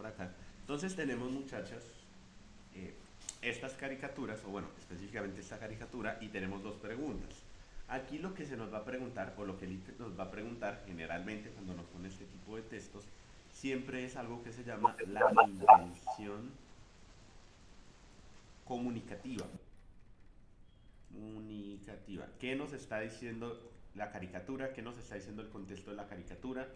por acá. Entonces tenemos, muchachas, eh, estas caricaturas, o bueno, específicamente esta caricatura, y tenemos dos preguntas. Aquí lo que se nos va a preguntar, o lo que el ICFES nos va a preguntar generalmente cuando nos pone este tipo de textos, siempre es algo que se llama la intención comunicativa. Comunicativa. ¿Qué nos está diciendo la caricatura? ¿Qué nos está diciendo el contexto de la caricatura?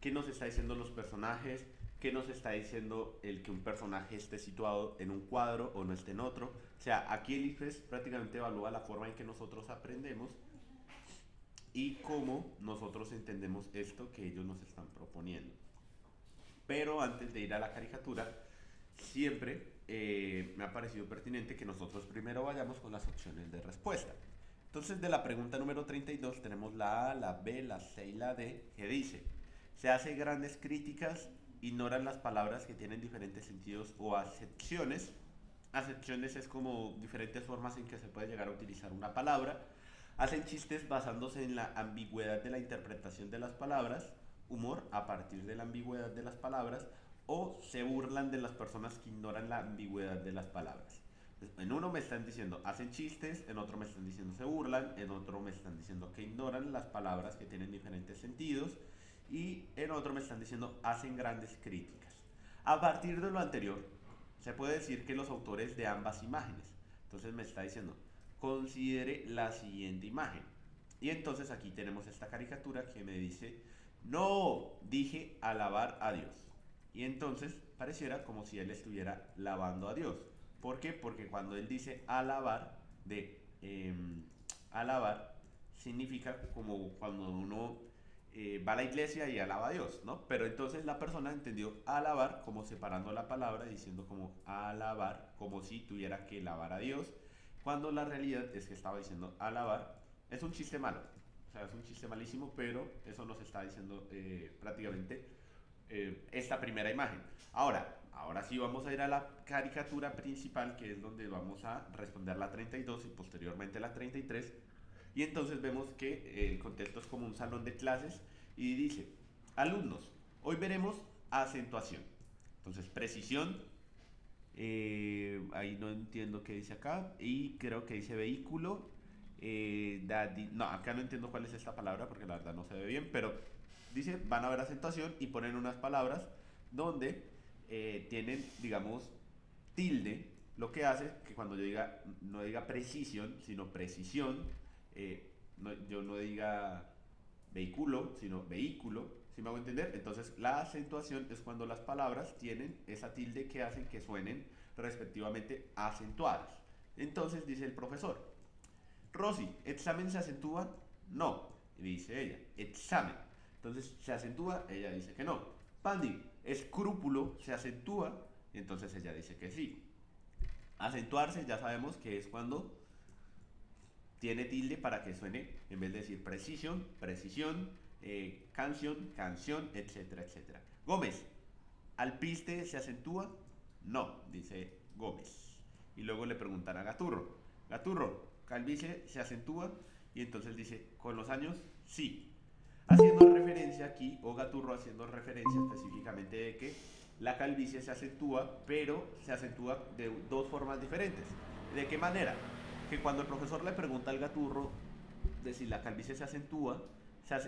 ¿Qué nos está diciendo los personajes? ¿Qué nos está diciendo el que un personaje esté situado en un cuadro o no esté en otro? O sea, aquí el IFES prácticamente evalúa la forma en que nosotros aprendemos y cómo nosotros entendemos esto que ellos nos están proponiendo. Pero antes de ir a la caricatura, siempre me ha parecido pertinente que nosotros primero vayamos con las opciones de respuesta. Entonces, de la pregunta número 32 tenemos la A, la B, la C y la D, que dice, se hace grandes críticas, ignoran las palabras que tienen diferentes sentidos o acepciones. Acepciones es como diferentes formas en que se puede llegar a utilizar una palabra. Hacen chistes basándose en la ambigüedad de la interpretación de las palabras, humor a partir de la ambigüedad de las palabras, o se burlan de las personas que ignoran la ambigüedad de las palabras. En uno me están diciendo hacen chistes, en otro me están diciendo se burlan, en otro me están diciendo que ignoran las palabras que tienen diferentes sentidos y en otro me están diciendo hacen grandes críticas. A partir de lo anterior, se puede decir que los autores de ambas imágenes, entonces me está diciendo, considere la siguiente imagen. Y entonces aquí tenemos esta caricatura que me dice, no, dije alabar a Dios. Y entonces pareciera como si él estuviera lavando a Dios. ¿Por qué? Porque cuando él dice alabar, alabar significa como cuando uno va a la iglesia y alaba a Dios, ¿no? Pero entonces la persona entendió alabar como separando la palabra, diciendo como alabar, como si tuviera que alabar a Dios, cuando la realidad es que estaba diciendo alabar. Es un chiste malo, o sea, es un chiste malísimo, pero eso nos está diciendo prácticamente esta primera imagen. Ahora sí vamos a ir a la caricatura principal, que es donde vamos a responder la 32 y posteriormente la 33. Y entonces vemos que el contexto es como un salón de clases y dice, alumnos, hoy veremos acentuación. Entonces, precisión, ahí no entiendo qué dice acá, y creo que dice vehículo. No, acá no entiendo cuál es esta palabra porque la verdad no se ve bien, pero dice, van a ver acentuación y ponen unas palabras donde tienen, digamos, tilde, lo que hace que cuando yo diga, no diga precisión, sino precisión, yo no diga vehículo, sino vehículo, ¿sí me hago entender? Entonces la acentuación es cuando las palabras tienen esa tilde que hacen que suenen respectivamente acentuadas. Entonces dice el profesor, Rosy, ¿examen se acentúa? No, dice ella, examen. Entonces se acentúa, ella dice que no. Pandy, escrúpulo se acentúa, entonces ella dice que sí. Acentuarse ya sabemos que es cuando tiene tilde para que suene, en vez de decir precisión, precisión, canción, canción, etcétera, etcétera. Gómez, ¿alpiste se acentúa? No, dice Gómez. Y luego le preguntan a Gaturro, Gaturro, ¿calvicie se acentúa? Y entonces dice, con los años, sí. Haciendo referencia aquí, o Gaturro haciendo referencia específicamente de que la calvicie se acentúa, pero se acentúa de dos formas diferentes. ¿De qué manera? Que cuando el profesor le pregunta al Gaturro de si la calvicie se acentúa,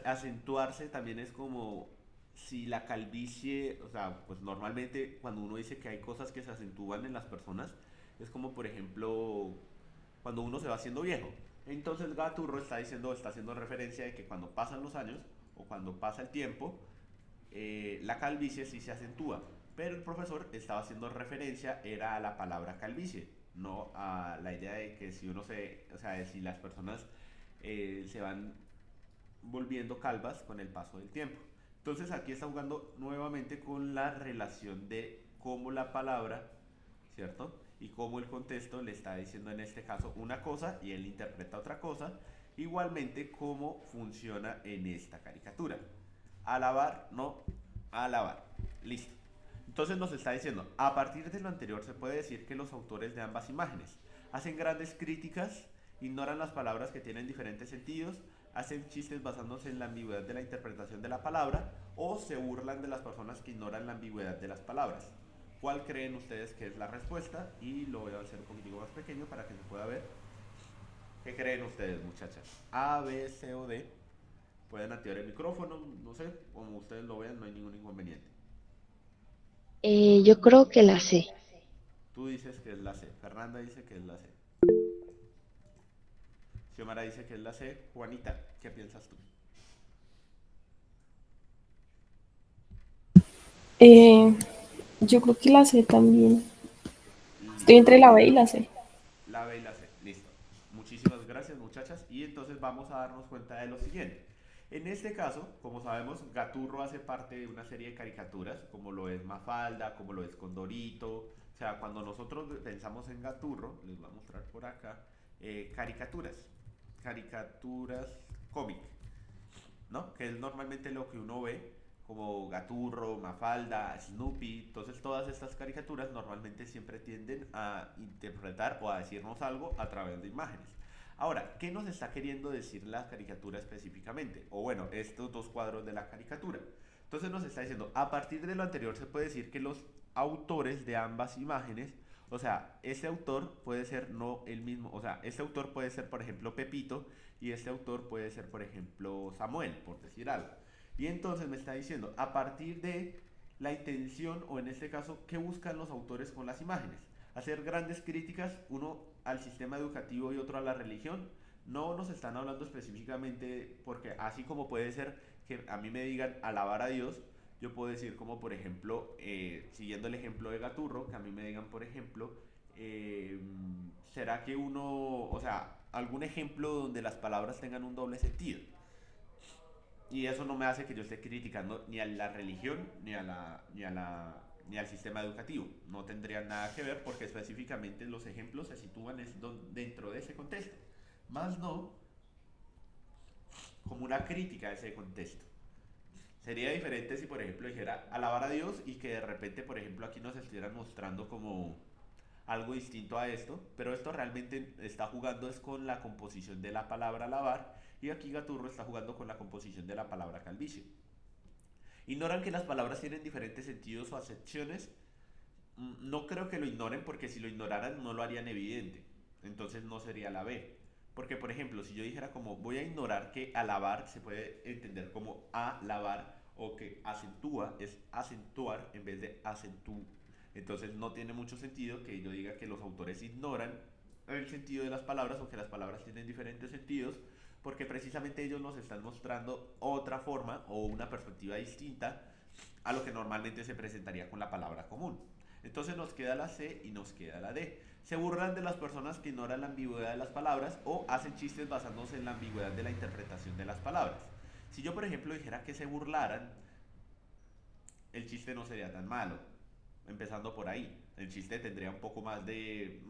acentuarse también es como si la calvicie, o sea, pues normalmente cuando uno dice que hay cosas que se acentúan en las personas, es como por ejemplo cuando uno se va haciendo viejo. Entonces Gaturro está diciendo, está haciendo referencia de que cuando pasan los años o cuando pasa el tiempo, la calvicie sí se acentúa. Pero el profesor estaba haciendo referencia, era a la palabra calvicie, no a la idea de que si uno se, o sea, de si las personas se van volviendo calvas con el paso del tiempo. Entonces aquí está jugando nuevamente con la relación de cómo la palabra, ¿cierto? Y cómo el contexto le está diciendo en este caso una cosa y él interpreta otra cosa. Igualmente cómo funciona en esta caricatura. Alabar, no alabar. Listo. Entonces nos está diciendo, a partir de lo anterior se puede decir que los autores de ambas imágenes hacen grandes críticas, ignoran las palabras que tienen diferentes sentidos, hacen chistes basándose en la ambigüedad de la interpretación de la palabra o se burlan de las personas que ignoran la ambigüedad de las palabras. ¿Cuál creen ustedes que es la respuesta? Y lo voy a hacer un poquitico más pequeño para que se pueda ver. ¿Qué creen ustedes, muchachas? A, B, C o D. Pueden activar el micrófono, no sé, como ustedes lo vean, no hay ningún inconveniente. Yo creo que la sé. Tú dices que es la C, Fernanda dice que es la C, Xiomara dice que es la C. Juanita, ¿qué piensas tú? Eh, yo creo que la sé también. Estoy Listo. entre la B y la C. La B y la C. Listo. Muchísimas gracias, muchachas. Y entonces vamos a darnos cuenta de lo siguiente. En este caso, como sabemos, Gaturro hace parte de una serie de caricaturas, como lo es Mafalda, como lo es Condorito. O sea, cuando nosotros pensamos en Gaturro, les voy a mostrar por acá, caricaturas. Caricaturas cómic, ¿no? Que es normalmente lo que uno ve como Gaturro, Mafalda, Snoopy. Entonces todas estas caricaturas normalmente siempre tienden a interpretar o a decirnos algo a través de imágenes. Ahora, ¿qué nos está queriendo decir la caricatura específicamente? O bueno, estos dos cuadros de la caricatura. Entonces nos está diciendo, a partir de lo anterior se puede decir que los autores de ambas imágenes, o sea, este autor puede ser no el mismo, o sea, este autor puede ser, por ejemplo, Pepito, y este autor puede ser, por ejemplo, Samuel, por decir algo. Y entonces me está diciendo, a partir de la intención, o en este caso, ¿qué buscan los autores con las imágenes? Hacer grandes críticas, uno al sistema educativo y otro a la religión. No nos están hablando específicamente, porque así como puede ser que a mí me digan alabar a Dios, yo puedo decir como por ejemplo, siguiendo el ejemplo de Gaturro, que a mí me digan por ejemplo, eh, ¿será que uno, o sea, algún ejemplo donde las palabras tengan un doble sentido? Y eso no me hace que yo esté criticando ni a la religión ni al sistema educativo. No tendrían nada que ver porque específicamente los ejemplos se sitúan dentro de ese contexto. Más no como una crítica a ese contexto. Sería diferente si, por ejemplo, dijera alabar a Dios y que de repente, por ejemplo, aquí nos estuvieran mostrando como algo distinto a esto, pero esto realmente está jugando es con la composición de la palabra alabar y aquí Gaturro está jugando con la composición de la palabra calvicie. Ignoran que las palabras tienen diferentes sentidos o acepciones. No creo que lo ignoren porque si lo ignoraran no lo harían evidente. Entonces no sería la B. Porque, por ejemplo, si yo dijera como voy a ignorar que alabar se puede entender como alabar o que acentúa es acentuar en vez de acentú. Entonces no tiene mucho sentido que yo diga que los autores ignoran el sentido de las palabras o que las palabras tienen diferentes sentidos porque precisamente ellos nos están mostrando otra forma o una perspectiva distinta a lo que normalmente se presentaría con la palabra común. Entonces nos queda la C y nos queda la D. Se burlan de las personas que ignoran la ambigüedad de las palabras o hacen chistes basándose en la ambigüedad de la interpretación de las palabras. Si yo, por ejemplo, dijera que se burlaran, el chiste no sería tan malo. Empezando por ahí. El chiste tendría un poco más de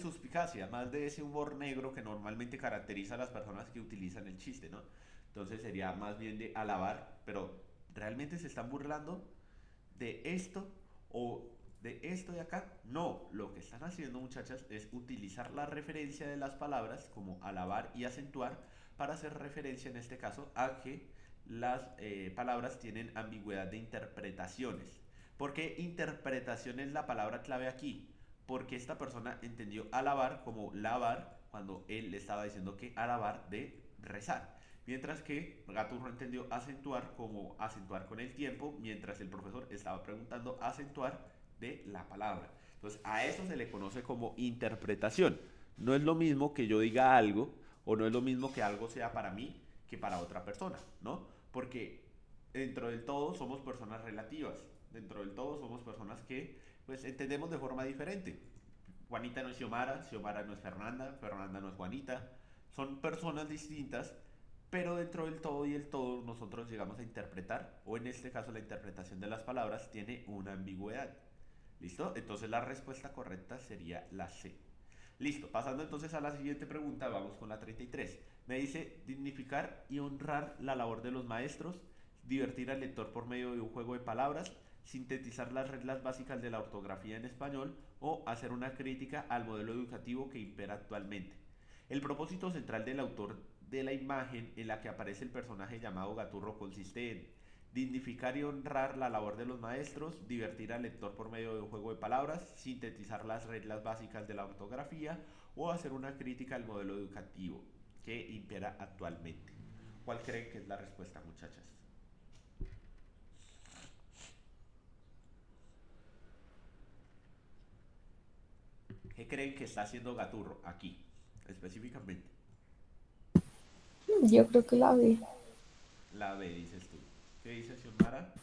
suspicacia, más de ese humor negro que normalmente caracteriza a las personas que utilizan el chiste, ¿no? Entonces sería más bien de alabar, pero ¿realmente se están burlando de esto o de esto de acá? No, lo que están haciendo, muchachas, es utilizar la referencia de las palabras como alabar y acentuar para hacer referencia en este caso a que las palabras tienen ambigüedad de interpretaciones. ¿Por qué interpretación es la palabra clave aquí? Porque esta persona entendió alabar como lavar cuando él le estaba diciendo que alabar de rezar. Mientras que Gaturro entendió acentuar como acentuar con el tiempo, mientras el profesor estaba preguntando acentuar de la palabra. Entonces a eso se le conoce como interpretación. No es lo mismo que yo diga algo o no es lo mismo que algo sea para mí que para otra persona, ¿no? Porque dentro del todo somos personas relativas, dentro del todo somos personas que pues entendemos de forma diferente. Juanita no es Xiomara, Xiomara no es Fernanda, Fernanda no es Juanita. Son personas distintas, pero dentro del todo y el todo nosotros llegamos a interpretar, o en este caso la interpretación de las palabras tiene una ambigüedad. ¿Listo? Entonces la respuesta correcta sería la C. Listo, pasando entonces a la siguiente pregunta, vamos con la 33. Me dice dignificar y honrar la labor de los maestros, divertir al lector por medio de un juego de palabras, sintetizar las reglas básicas de la ortografía en español o hacer una crítica al modelo educativo que impera actualmente. El propósito central del autor de la imagen en la que aparece el personaje llamado Gaturro consiste en Dignificar y honrar la labor de los maestros, divertir al lector por medio de un juego de palabras, sintetizar las reglas básicas de la ortografía o hacer una crítica al modelo educativo que impera actualmente. ¿Cuál creen que es la respuesta, muchachas? ¿Qué creen que está haciendo Gaturro aquí, específicamente? Yo creo que la B. La B, dices tú. ¿Qué dice Xiomara?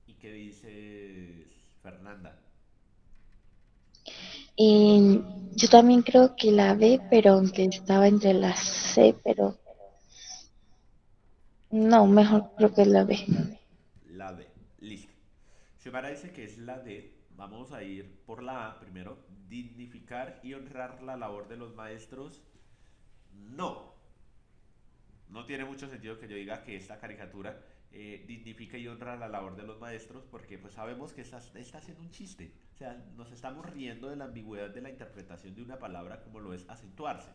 ¿Y qué dices Fernanda? Y yo también creo que la B, pero aunque estaba entre la C, pero no, mejor creo que es la B. La B. Listo. Xiomara dice que es la D. Vamos a ir por la A primero. Dignificar y honrar la labor de los maestros. No. No tiene mucho sentido que yo diga que esta caricatura dignifica y honra la labor de los maestros porque pues sabemos que está haciendo un chiste. O sea, nos estamos riendo de la ambigüedad de la interpretación de una palabra como lo es acentuarse.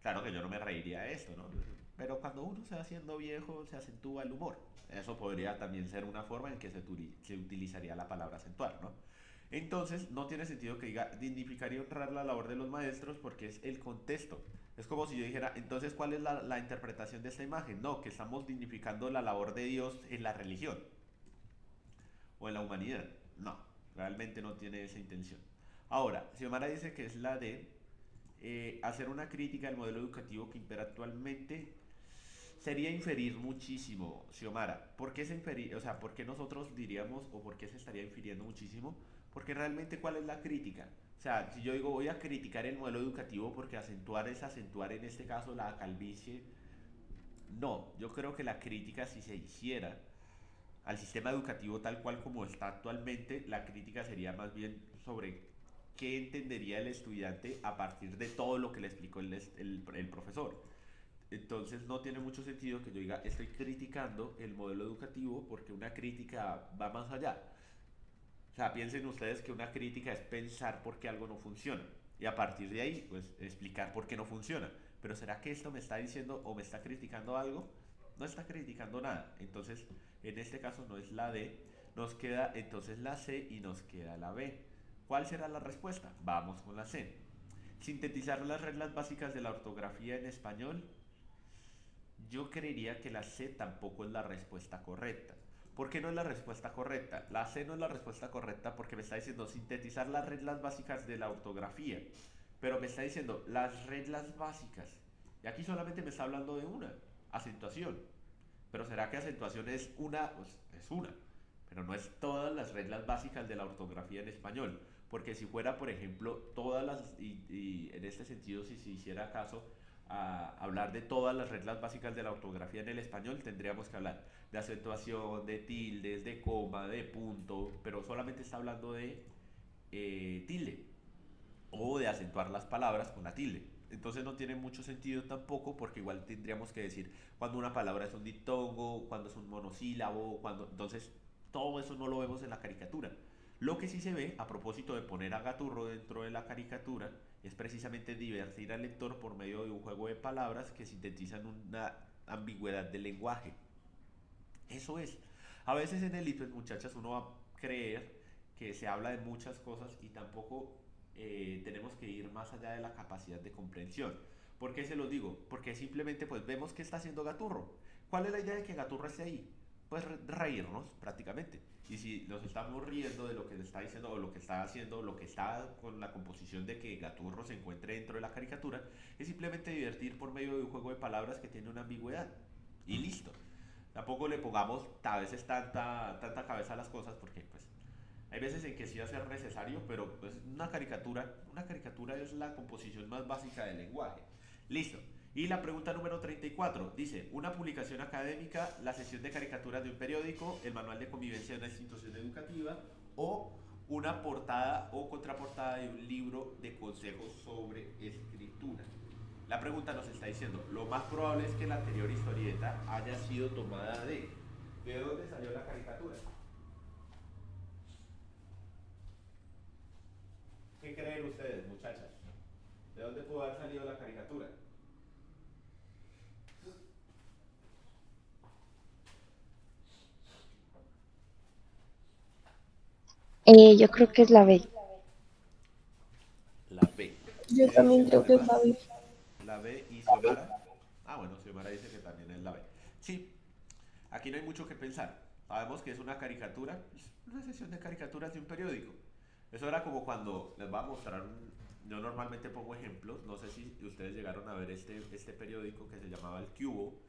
Claro que yo no me reiría de esto, ¿no? Pero cuando uno se va haciendo viejo, se acentúa el humor. Eso podría también ser una forma en que se utilizaría la palabra acentuar, ¿no? Entonces, no tiene sentido que diga dignificar y honrar la labor de los maestros porque es el contexto. Es como si yo dijera, entonces, ¿cuál es la interpretación de esta imagen? No, que estamos dignificando la labor de Dios en la religión o en la humanidad. No, realmente no tiene esa intención. Ahora, Xiomara dice que es la de hacer una crítica al modelo educativo que impera actualmente sería inferir muchísimo, Xiomara. ¿Por qué se inferir? O sea, ¿por qué nosotros diríamos o por qué se estaría infiriendo muchísimo? Porque realmente, ¿cuál es la crítica? O sea, si yo digo voy a criticar el modelo educativo porque acentuar es acentuar en este caso la calvicie, no, yo creo que la crítica si se hiciera al sistema educativo tal cual como está actualmente, la crítica sería más bien sobre qué entendería el estudiante a partir de todo lo que le explicó el profesor. Entonces no tiene mucho sentido que yo diga estoy criticando el modelo educativo porque una crítica va más allá. O sea, piensen ustedes que una crítica es pensar por qué algo no funciona y a partir de ahí pues explicar por qué no funciona. Pero ¿será que esto me está diciendo o me está criticando algo? No está criticando nada. Entonces, en este caso no es la D, nos queda entonces la C y nos queda la B. ¿Cuál será la respuesta? Vamos con la C. Sintetizar las reglas básicas de la ortografía en español. Yo creería que la C tampoco es la respuesta correcta. ¿Por qué no es la respuesta correcta? La C no es la respuesta correcta porque me está diciendo sintetizar las reglas básicas de la ortografía. Pero me está diciendo las reglas básicas. Y aquí solamente me está hablando de una, acentuación. Pero ¿será que acentuación es una? Pues es una. Pero no es todas las reglas básicas de la ortografía en español. Porque si fuera, por ejemplo, todas las, y en este sentido, si se hiciera caso a hablar de todas las reglas básicas de la ortografía en el español, tendríamos que hablar de acentuación, de tildes, de coma, de punto, pero solamente está hablando de tilde o de acentuar las palabras con la tilde. Entonces no tiene mucho sentido tampoco porque igual tendríamos que decir cuando una palabra es un diptongo, cuando es un monosílabo, cuando... Entonces todo eso no lo vemos en la caricatura. Lo que sí se ve, a propósito de poner a Gaturro dentro de la caricatura, es precisamente divertir al lector por medio de un juego de palabras que sintetizan una ambigüedad del lenguaje. Eso es. A veces en el ITUES, muchachas, uno va a creer que se habla de muchas cosas y tampoco tenemos que ir más allá de la capacidad de comprensión. ¿Por qué se lo digo? Porque simplemente pues vemos que está haciendo Gaturro. ¿Cuál es la idea de que Gaturro esté ahí? Pues reírnos prácticamente. Y si nos estamos riendo de lo que está diciendo o lo que está haciendo, lo que está con la composición de que Gaturro se encuentre dentro de la caricatura, es simplemente divertir por medio de un juego de palabras que tiene una ambigüedad. Y listo. Tampoco le pongamos a veces tanta cabeza a las cosas porque pues hay veces en que sí va a ser necesario, pero pues una caricatura es la composición más básica del lenguaje. Listo. Y la pregunta número 34 dice, una publicación académica, la sesión de caricaturas de un periódico, el manual de convivencia de una institución educativa o una portada o contraportada de un libro de consejos sobre escritura. La pregunta nos está diciendo, lo más probable es que la anterior historieta haya sido tomada de... ¿De dónde salió la caricatura? ¿Qué creen ustedes, muchachas? ¿De dónde pudo haber salido la caricatura? Yo creo que es la B. La B. Yo ¿Qué también dicen los creo que es la demás? B. La B y Xiomara. Ah, bueno, Xiomara dice que también es la B. Sí, aquí no hay mucho que pensar. Sabemos que es una caricatura, es una sesión de caricaturas de un periódico. Eso era como cuando les voy a mostrar yo normalmente pongo ejemplos, no sé si ustedes llegaron a ver este periódico que se llamaba El Cubo,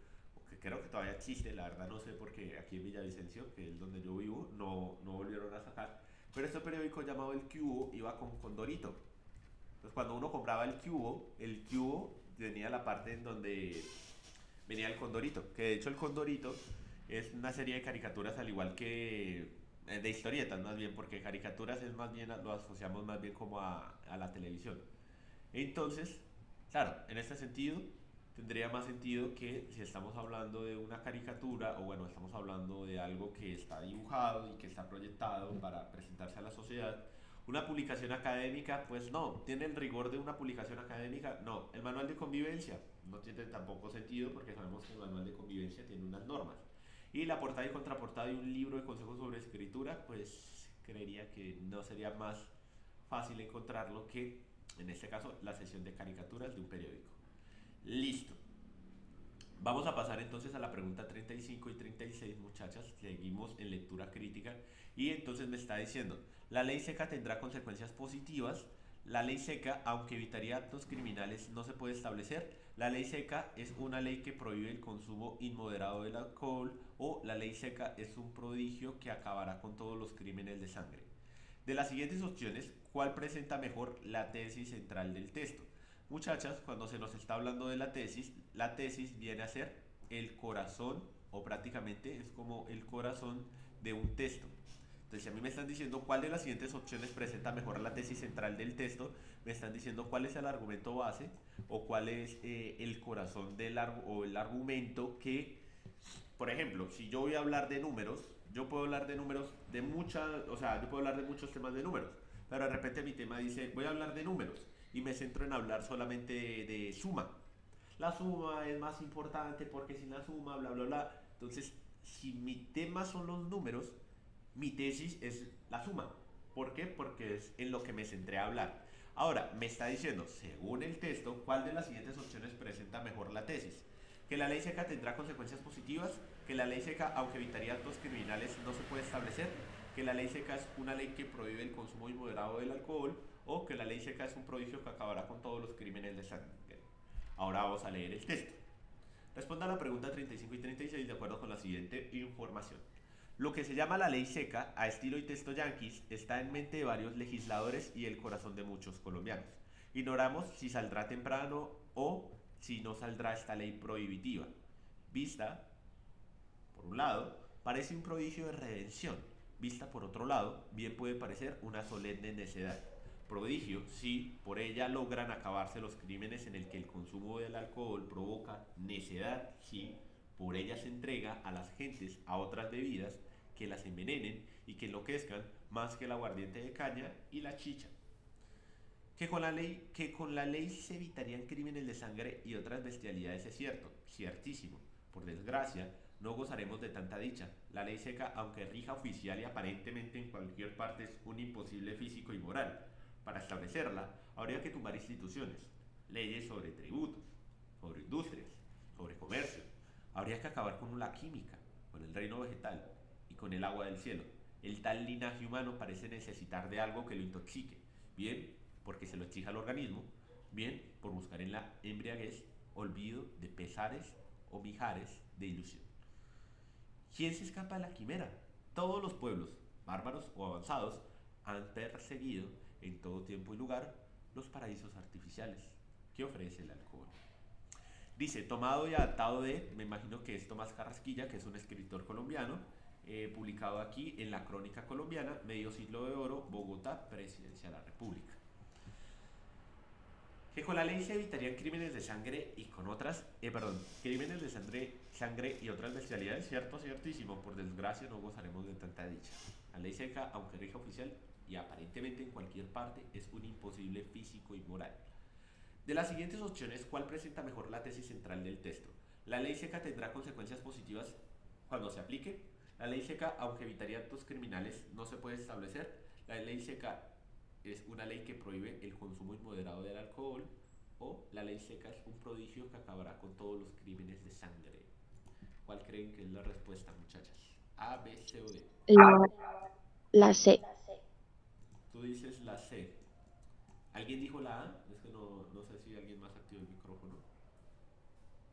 que creo que todavía existe, la verdad no sé porque aquí en Villavicencio, que es donde yo vivo, no volvieron a sacar. Pero este periódico llamado El Cubo iba con Condorito. Entonces cuando uno compraba el cubo tenía la parte en donde venía el Condorito, que de hecho el Condorito es una serie de caricaturas al igual que de historietas más bien, porque caricaturas es más bien, lo asociamos más bien como a la televisión. Entonces, claro, en este sentido tendría más sentido que si estamos hablando de una caricatura o bueno, estamos hablando de algo que está dibujado y que está proyectado para presentarse a la sociedad, una publicación académica, pues no, tiene el rigor de una publicación académica, no, el manual de convivencia no tiene tampoco sentido porque sabemos que el manual de convivencia tiene unas normas. Y la portada y contraportada de un libro de consejos sobre escritura, pues creería que no sería más fácil encontrarlo que, en este caso, la sesión de caricaturas de un periódico. Listo. Vamos a pasar entonces a la pregunta 35 y 36, muchachas. Seguimos en lectura crítica. Y entonces me está diciendo, la ley seca tendrá consecuencias positivas. La ley seca, aunque evitaría actos criminales, no se puede establecer. La ley seca es una ley que prohíbe el consumo inmoderado del alcohol. O la ley seca es un prodigio que acabará con todos los crímenes de sangre. De las siguientes opciones, ¿cuál presenta mejor la tesis central del texto? Muchachas, cuando se nos está hablando de la tesis viene a ser el corazón, o prácticamente es como el corazón de un texto. Entonces, si a mí me están diciendo cuál de las siguientes opciones presenta mejor la tesis central del texto, me están diciendo cuál es el argumento base o cuál es el corazón o el argumento que, por ejemplo, si yo voy a hablar de números, yo puedo hablar de números de muchas, o sea, yo puedo hablar de muchos temas de números, pero de repente mi tema dice, voy a hablar de números y me centro en hablar solamente de suma. La suma es más importante porque sin la suma, bla, bla, bla. Entonces, si mi tema son los números, mi tesis es la suma. ¿Por qué? Porque es en lo que me centré a hablar. Ahora, me está diciendo, según el texto, ¿cuál de las siguientes opciones presenta mejor la tesis? Que la ley seca tendrá consecuencias positivas, que la ley seca, aunque evitaría actos criminales, no se puede establecer, que la ley seca es una ley que prohíbe el consumo inmoderado del alcohol, o que la ley seca es un prodigio que acabará con todos los crímenes de sangre. Ahora vamos a leer el texto. Responda a la pregunta 35 y 36 de acuerdo con la siguiente información. Lo que se llama la ley seca, a estilo y texto yanquis, está en mente de varios legisladores y el corazón de muchos colombianos. Ignoramos si saldrá temprano o si no saldrá esta ley prohibitiva. Vista, por un lado, parece un prodigio de redención. Vista por otro lado, bien puede parecer una solemne necedad. Prodigio si por ella logran acabarse los crímenes en el que el consumo del alcohol provoca; necedad si por ella se entrega a las gentes a otras bebidas que las envenenen y que enloquezcan más que el aguardiente de caña y la chicha. Que con la ley se evitarían crímenes de sangre y otras bestialidades es cierto, ciertísimo. Por desgracia, no gozaremos de tanta dicha. La ley seca, aunque rija oficial y aparentemente en cualquier parte, es un imposible físico y moral. Para establecerla, habría que tumbar instituciones, leyes sobre tributos, sobre industrias, sobre comercio. Habría que acabar con la química, con el reino vegetal y con el agua del cielo. El tal linaje humano parece necesitar de algo que lo intoxique, bien porque se lo exija al organismo, bien por buscar en la embriaguez olvido de pesares o mijares de ilusión. ¿Quién se escapa de la quimera? Todos los pueblos, bárbaros o avanzados, han perseguido en todo tiempo y lugar los paraísos artificiales que ofrece el alcohol. Dice, tomado y adaptado de, me imagino que es Tomás Carrasquilla, que es un escritor colombiano, publicado aquí en la Crónica Colombiana, Medio Siglo de Oro, Bogotá, Presidencia de la República. Que con la ley se evitarían crímenes de sangre y con otras, crímenes de sangre y otras bestialidades, cierto, ciertísimo, por desgracia no gozaremos de tanta dicha. La ley seca, aunque rija oficial y aparentemente en cualquier parte, es un imposible físico y moral. De las siguientes opciones, ¿cuál presenta mejor la tesis central del texto? La ley seca tendrá consecuencias positivas cuando se aplique. La ley seca, aunque evitaría actos criminales, no se puede establecer. La ley seca es una ley que prohíbe el consumo inmoderado del alcohol o la ley seca es un prodigio que acabará con todos los crímenes de sangre. ¿Cuál creen que es la respuesta, muchachas? A, B, C o D. La, la C. Tú dices la C. ¿Alguien dijo la A? Es que no sé si alguien más activó el micrófono.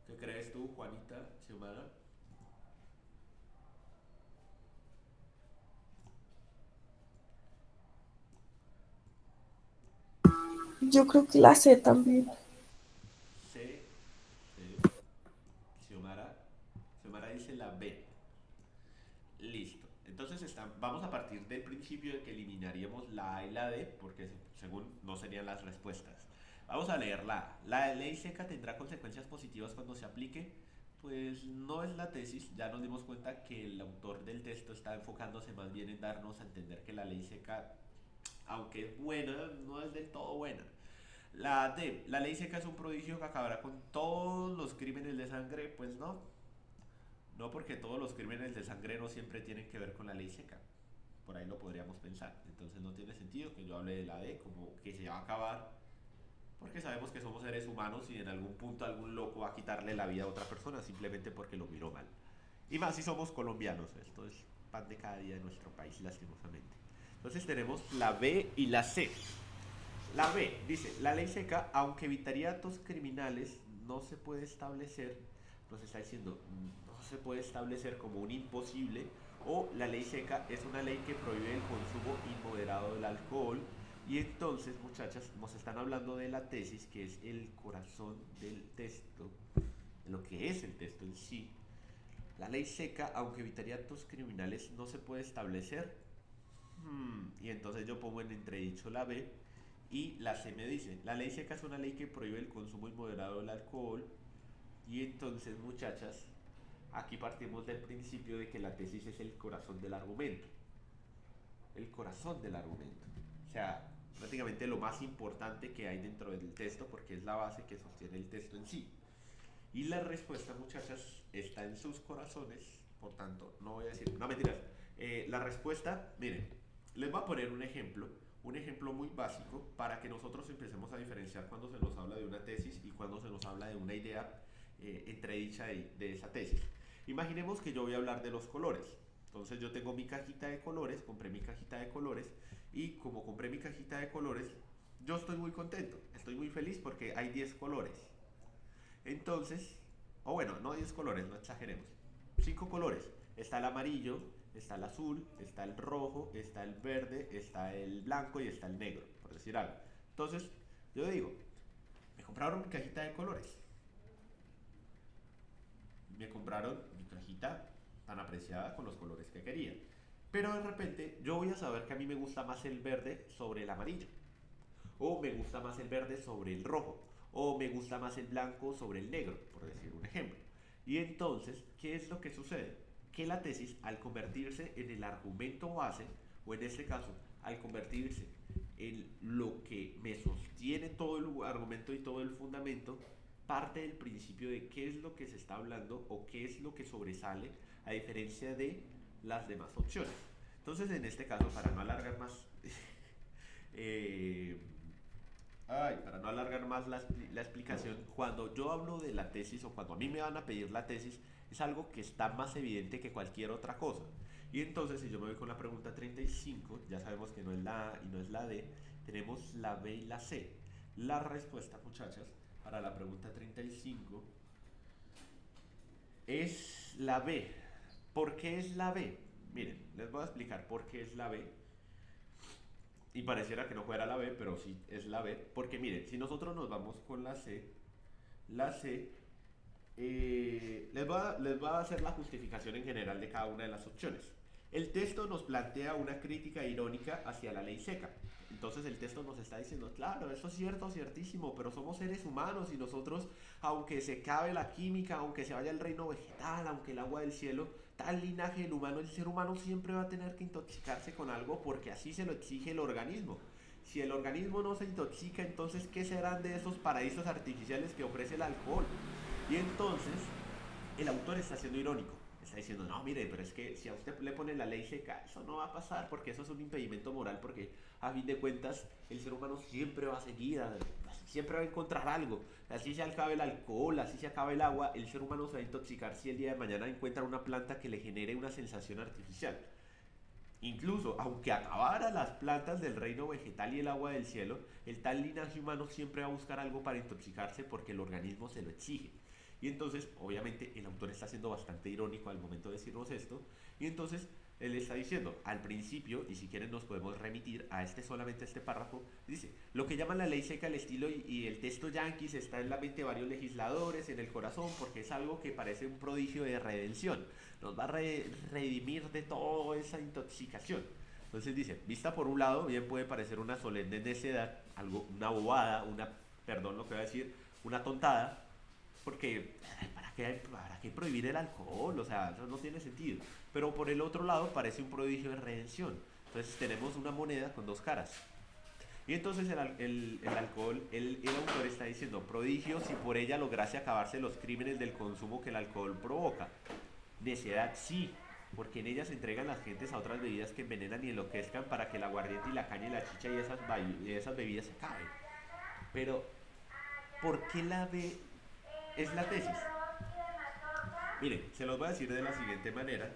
¿Qué crees tú, Juanita, Xiomara? Yo creo que la C también. C, C. Xiomara. Xiomara dice la B. Listo. Entonces vamos a partir del principio de que eliminaríamos la A y la D, porque según no serían las respuestas. Vamos a leer la A. La ley seca tendrá consecuencias positivas cuando se aplique. Pues no es la tesis, ya nos dimos cuenta que el autor del texto está enfocándose más bien en darnos a entender que la ley seca, aunque es buena, no es del todo buena. La D, la ley seca es un prodigio que acabará con todos los crímenes de sangre, pues no, no, porque todos los crímenes de sangre no siempre tienen que ver con la ley seca. Por ahí lo podríamos pensar. Entonces no tiene sentido que yo hable de la D como que se va a acabar. Porque sabemos que somos seres humanos y en algún punto algún loco va a quitarle la vida a otra persona simplemente porque lo miró mal. Y más si somos colombianos. Esto es pan de cada día en nuestro país, lastimosamente. Entonces tenemos la B y la C. La B dice, la ley seca, aunque evitaría actos criminales, no se puede establecer, nos está diciendo, no se puede establecer como un imposible, o la ley seca es una ley que prohíbe el consumo inmoderado del alcohol. Y entonces, muchachas, nos están hablando de la tesis, que es el corazón del texto, de lo que es el texto en sí. La ley seca, aunque evitaría actos criminales, no se puede establecer. Y entonces yo pongo en entredicho la B. Y la C me dice, la ley seca es una ley que prohíbe el consumo inmoderado del alcohol. Y entonces, muchachas, aquí partimos del principio de que la tesis es el corazón del argumento. El corazón del argumento. O sea, prácticamente lo más importante que hay dentro del texto porque es la base que sostiene el texto en sí. Y la respuesta, muchachas, está en sus corazones. Por tanto, no voy a decir, no mentiras. La respuesta, miren, les voy a poner un ejemplo muy básico para que nosotros empecemos a diferenciar cuando se nos habla de una tesis y cuando se nos habla de una idea entredicha de esa tesis. Imaginemos que yo voy a hablar de los colores. Entonces yo tengo mi cajita de colores, compré mi cajita de colores y como compré mi cajita de colores, yo estoy muy contento, estoy muy feliz porque hay 10 colores. Entonces, o bueno, no 10 colores, no exageremos. 5 colores. Está el amarillo, está el azul, está el rojo, está el verde, está el blanco y está el negro, por decir algo. Entonces, yo digo, me compraron mi cajita de colores. Me compraron mi cajita tan apreciada con los colores que quería. Pero de repente yo voy a saber que a mí me gusta más el verde sobre el amarillo. O me gusta más el verde sobre el rojo. O me gusta más el blanco sobre el negro, por decir un ejemplo. Y entonces, ¿qué es lo que sucede? Que la tesis, al convertirse en el argumento base, o en este caso, al convertirse en lo que me sostiene todo el argumento y todo el fundamento, parte del principio de qué es lo que se está hablando o qué es lo que sobresale a diferencia de las demás opciones. Entonces, en este caso, para no alargar más eh, para no alargar más la explicación, cuando yo hablo de la tesis o cuando a mí me van a pedir la tesis, es algo que está más evidente que cualquier otra cosa. Y entonces, si yo me voy con la pregunta 35, ya sabemos que no es la A y no es la D, tenemos la B y la C. La respuesta, muchachas, para la pregunta 35 es la B. ¿Por qué es la B? Miren, les voy a explicar por qué es la B. Y pareciera que no fuera la B, pero sí es la B. Porque miren, si nosotros nos vamos con la C, les voy a hacer la justificación en general de cada una de las opciones. El texto nos plantea una crítica irónica hacia la ley seca. Entonces el texto nos está diciendo, claro, eso es cierto, ciertísimo, pero somos seres humanos y nosotros, aunque se acabe la química, aunque se vaya el reino vegetal, aunque el agua del cielo, tal linaje del humano, el ser humano siempre va a tener que intoxicarse con algo porque así se lo exige el organismo. Si el organismo no se intoxica, entonces ¿qué serán de esos paraísos artificiales que ofrece el alcohol? Y entonces el autor está siendo irónico, está diciendo, no, mire, pero es que si a usted le pone la ley seca, eso no va a pasar porque eso es un impedimento moral, porque a fin de cuentas el ser humano siempre va a seguir, siempre va a encontrar algo. Así se acabe el alcohol, así se acabe el agua, el ser humano se va a intoxicar si el día de mañana encuentra una planta que le genere una sensación artificial. Incluso, aunque acabara las plantas del reino vegetal y el agua del cielo, el tal linaje humano siempre va a buscar algo para intoxicarse porque el organismo se lo exige. Y entonces, obviamente, el autor está siendo bastante irónico al momento de decirnos esto. Y entonces, él está diciendo, al principio, y si quieren nos podemos remitir a solamente este párrafo, dice, lo que llaman la ley seca, el estilo y el texto yanquis está en la mente de varios legisladores, en el corazón, porque es algo que parece un prodigio de redención. Nos va a redimir de toda esa intoxicación. Entonces dice, vista por un lado, bien puede parecer una solemne necedad, algo, una bobada, perdón lo que voy a decir, una tontada, porque ¿para qué prohibir el alcohol? O sea, eso no tiene sentido. Pero por el otro lado parece un prodigio de redención. Entonces tenemos una moneda con dos caras. Y entonces el alcohol, el autor está diciendo, prodigio si por ella lograse acabarse los crímenes del consumo que el alcohol provoca. Necedad sí, porque en ella se entregan las gentes a otras bebidas que envenenan y enloquezcan para que el aguardiente y la caña y la chicha y esas bebidas se acaben. Pero, ¿por qué la B es la tesis? Miren, se los voy a decir de la siguiente manera.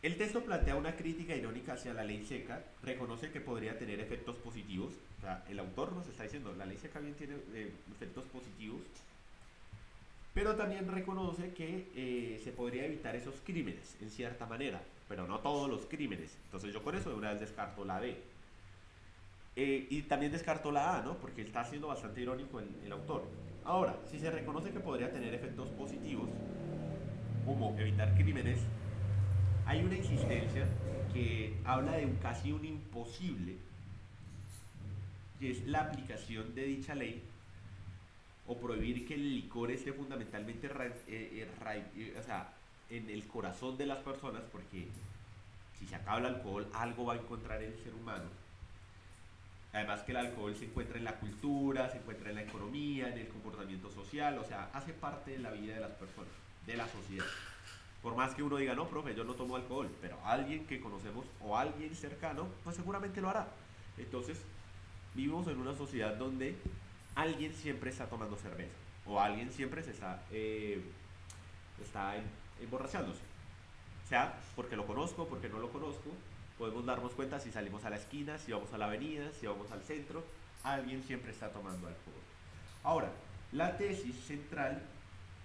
El texto plantea una crítica irónica hacia la ley seca, reconoce que podría tener efectos positivos, o sea, el autor nos está diciendo, la ley seca bien tiene efectos positivos, pero también reconoce que se podría evitar esos crímenes, en cierta manera, pero no todos los crímenes. Entonces yo con eso de una vez descarto la D. Y también descarto la A, ¿no? Porque está siendo bastante irónico el autor. Ahora, si se reconoce que podría tener efectos positivos, como evitar crímenes, hay una existencia que habla de casi un imposible, que es la aplicación de dicha ley o prohibir que el licor esté fundamentalmente o sea, en el corazón de las personas, porque si se acaba el alcohol, algo va a encontrar el ser humano. Además que el alcohol se encuentra en la cultura, se encuentra en la economía, en el comportamiento social, o sea, hace parte de la vida de las personas, de la sociedad. Por más que uno diga, no, profe, yo no tomo alcohol, pero alguien que conocemos o alguien cercano, pues seguramente lo hará. Entonces, vivimos en una sociedad donde alguien siempre está tomando cerveza o alguien siempre está emborrachándose. O sea, porque lo conozco, porque no lo conozco, podemos darnos cuenta si salimos a la esquina, si vamos a la avenida, si vamos al centro, alguien siempre está tomando alcohol. Ahora, la tesis central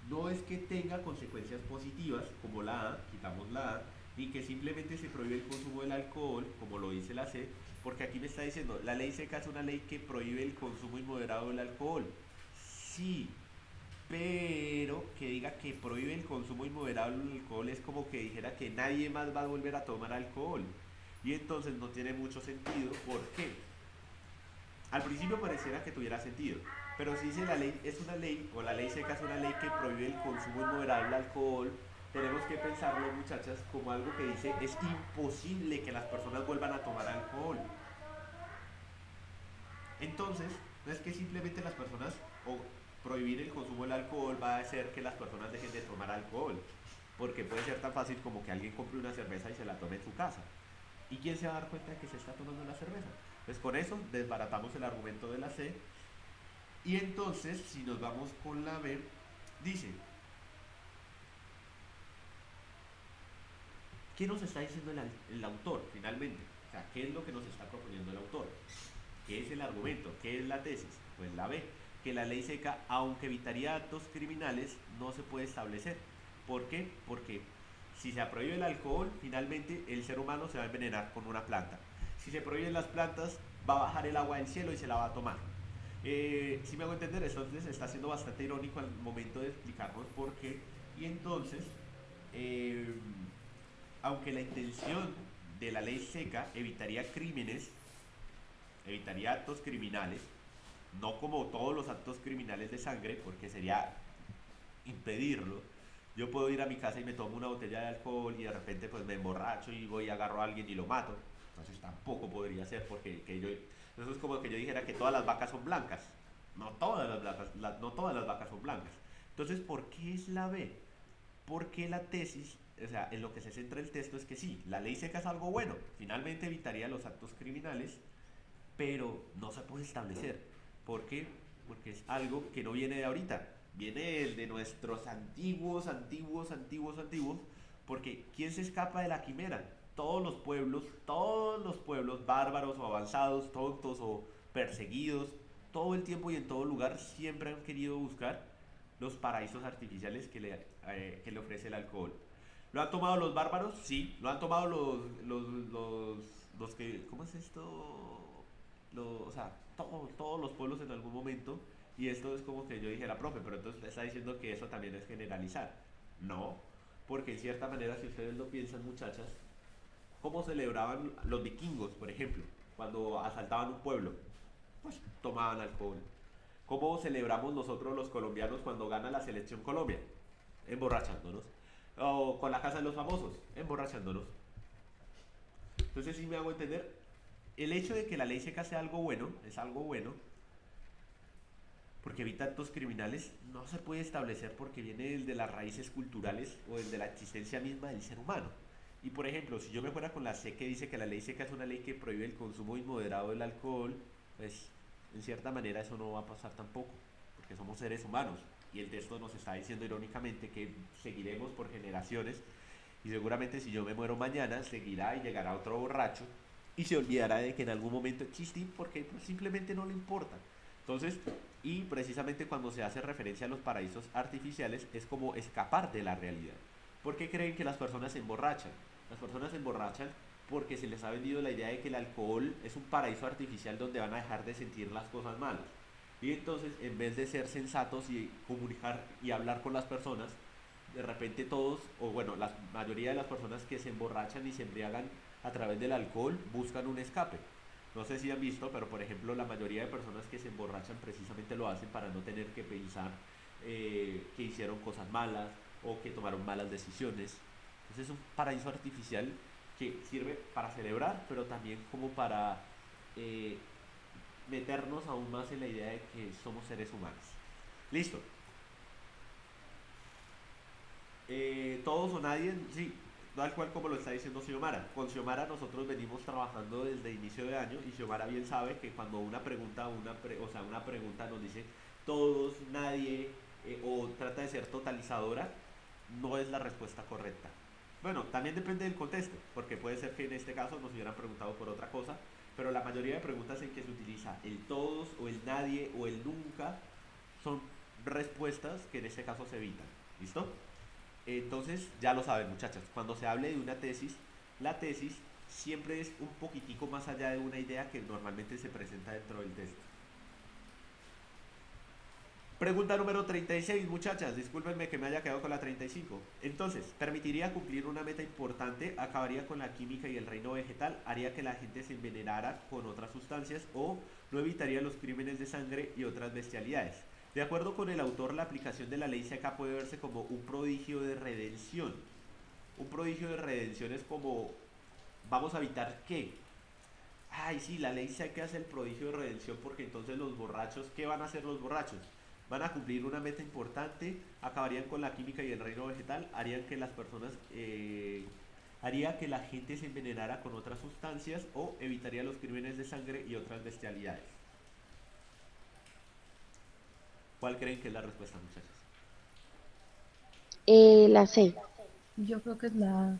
no es que tenga consecuencias positivas, como la A, quitamos la A, ni que simplemente se prohíbe el consumo del alcohol, como lo dice la C, porque aquí me está diciendo, la ley seca es una ley que prohíbe el consumo inmoderado del alcohol. Sí, pero que diga que prohíbe el consumo inmoderado del alcohol es como que dijera que nadie más va a volver a tomar alcohol. Y entonces no tiene mucho sentido. ¿Por qué? Al principio pareciera que tuviera sentido, pero si dice la ley es una ley, o la ley seca es una ley que prohíbe el consumo inmoderado del alcohol, tenemos que pensarlo, muchachas, como algo que dice es imposible que las personas vuelvan a tomar alcohol. Entonces, no es que simplemente las personas, o prohibir el consumo del alcohol va a hacer que las personas dejen de tomar alcohol, porque puede ser tan fácil como que alguien compre una cerveza y se la tome en su casa. ¿Y quién se va a dar cuenta de que se está tomando la cerveza? Pues con eso desbaratamos el argumento de la C. Y entonces, si nos vamos con la B, dice, ¿qué nos está diciendo el autor finalmente? O sea, ¿qué es lo que nos está proponiendo el autor? ¿Qué es el argumento? ¿Qué es la tesis? Pues la B, que la ley seca, aunque evitaría actos criminales, no se puede establecer. ¿Por qué? Porque si se prohíbe el alcohol, finalmente el ser humano se va a envenenar con una planta. Si se prohíben las plantas, va a bajar el agua del cielo y se la va a tomar. Si me hago entender, entonces está siendo bastante irónico al momento de explicarnos por qué. Y entonces, aunque la intención de la ley seca evitaría crímenes, evitaría actos criminales, no como todos los actos criminales de sangre, porque sería impedirlo. Yo puedo ir a mi casa y me tomo una botella de alcohol y de repente pues me emborracho y voy y agarro a alguien y lo mato. Entonces tampoco podría ser porque eso es como que yo dijera que todas las vacas son blancas. No todas las vacas son blancas. Entonces, ¿por qué es la B? porque la tesis, o sea, en lo que se centra el texto es que sí, la ley seca es algo bueno, finalmente evitaría los actos criminales, pero no se puede establecer. ¿Por qué? Porque es algo que no viene de ahorita, viene de nuestros antiguos, porque ¿quién se escapa de la quimera? Todos los pueblos bárbaros o avanzados, tontos o perseguidos, todo el tiempo y en todo lugar siempre han querido buscar los paraísos artificiales que le ofrece el alcohol. ¿Lo han tomado los bárbaros? Sí. ¿Lo han tomado los que... ¿Cómo es esto? O sea, todos los pueblos en algún momento. Y esto es como que yo dijera, profe, pero entonces está diciendo que eso también es generalizar. No, porque en cierta manera, si ustedes lo piensan, muchachas, ¿cómo celebraban los vikingos, por ejemplo, cuando asaltaban un pueblo? Pues tomaban alcohol. ¿Cómo celebramos nosotros los colombianos cuando gana la selección Colombia? Emborrachándonos. O con la casa de los famosos, emborrachándonos. Entonces, si me hago entender, el hecho de que la ley seca sea algo bueno, es algo bueno, porque evita actos criminales, no se puede establecer porque viene de las raíces culturales o de la existencia misma del ser humano. Y por ejemplo, si yo me fuera con la C que dice que la ley seca es una ley que prohíbe el consumo inmoderado del alcohol, pues en cierta manera eso no va a pasar tampoco, porque somos seres humanos. Y el texto nos está diciendo irónicamente que seguiremos por generaciones y seguramente si yo me muero mañana seguirá y llegará otro borracho y se olvidará de que en algún momento existí porque pues, simplemente no le importa. Entonces, y precisamente cuando se hace referencia a los paraísos artificiales es como escapar de la realidad. ¿Por qué creen que las personas se emborrachan? Las personas se emborrachan porque se les ha vendido la idea de que el alcohol es un paraíso artificial donde van a dejar de sentir las cosas malas. Y entonces, en vez de ser sensatos y comunicar y hablar con las personas, de repente todos, o bueno, la mayoría de las personas que se emborrachan y se embriagan a través del alcohol buscan un escape. No sé si han visto, pero por ejemplo la mayoría de personas que se emborrachan precisamente lo hacen para no tener que pensar que hicieron cosas malas o que tomaron malas decisiones. Entonces es un paraíso artificial que sirve para celebrar, pero también como para eh, meternos aún más en la idea de que somos seres humanos. Listo. Todos o nadie, sí, tal cual como lo está diciendo Xiomara. Con Xiomara nosotros venimos trabajando desde inicio de año y Xiomara bien sabe que cuando una pregunta, o sea, una pregunta nos dice todos, nadie, o trata de ser totalizadora, no es la respuesta correcta. Bueno, también depende del contexto, porque puede ser que en este caso nos hubieran preguntado por otra cosa, pero la mayoría de preguntas en que se utiliza el todos o el nadie o el nunca son respuestas que en este caso se evitan. ¿Listo? Entonces, ya lo saben muchachas, cuando se hable de una tesis, la tesis siempre es un poquitico más allá de una idea que normalmente se presenta dentro del texto. Pregunta número 36, muchachas, discúlpenme que me haya quedado con la 35. Entonces, permitiría cumplir una meta importante, acabaría con la química y el reino vegetal, haría que la gente se envenenara con otras sustancias o no evitaría los crímenes de sangre y otras bestialidades. De acuerdo con el autor, la aplicación de la ley seca puede verse como un prodigio de redención. Un prodigio de redención es como, ¿vamos a evitar qué? Ay, sí, la ley seca es el prodigio de redención porque entonces los borrachos, ¿qué van a hacer los borrachos? Van a cumplir una meta importante, acabarían con la química y el reino vegetal, harían que las personas, haría que la gente se envenenara con otras sustancias o evitaría los crímenes de sangre y otras bestialidades. ¿Cuál creen que es la respuesta, muchachos? La C. Yo creo que es la A.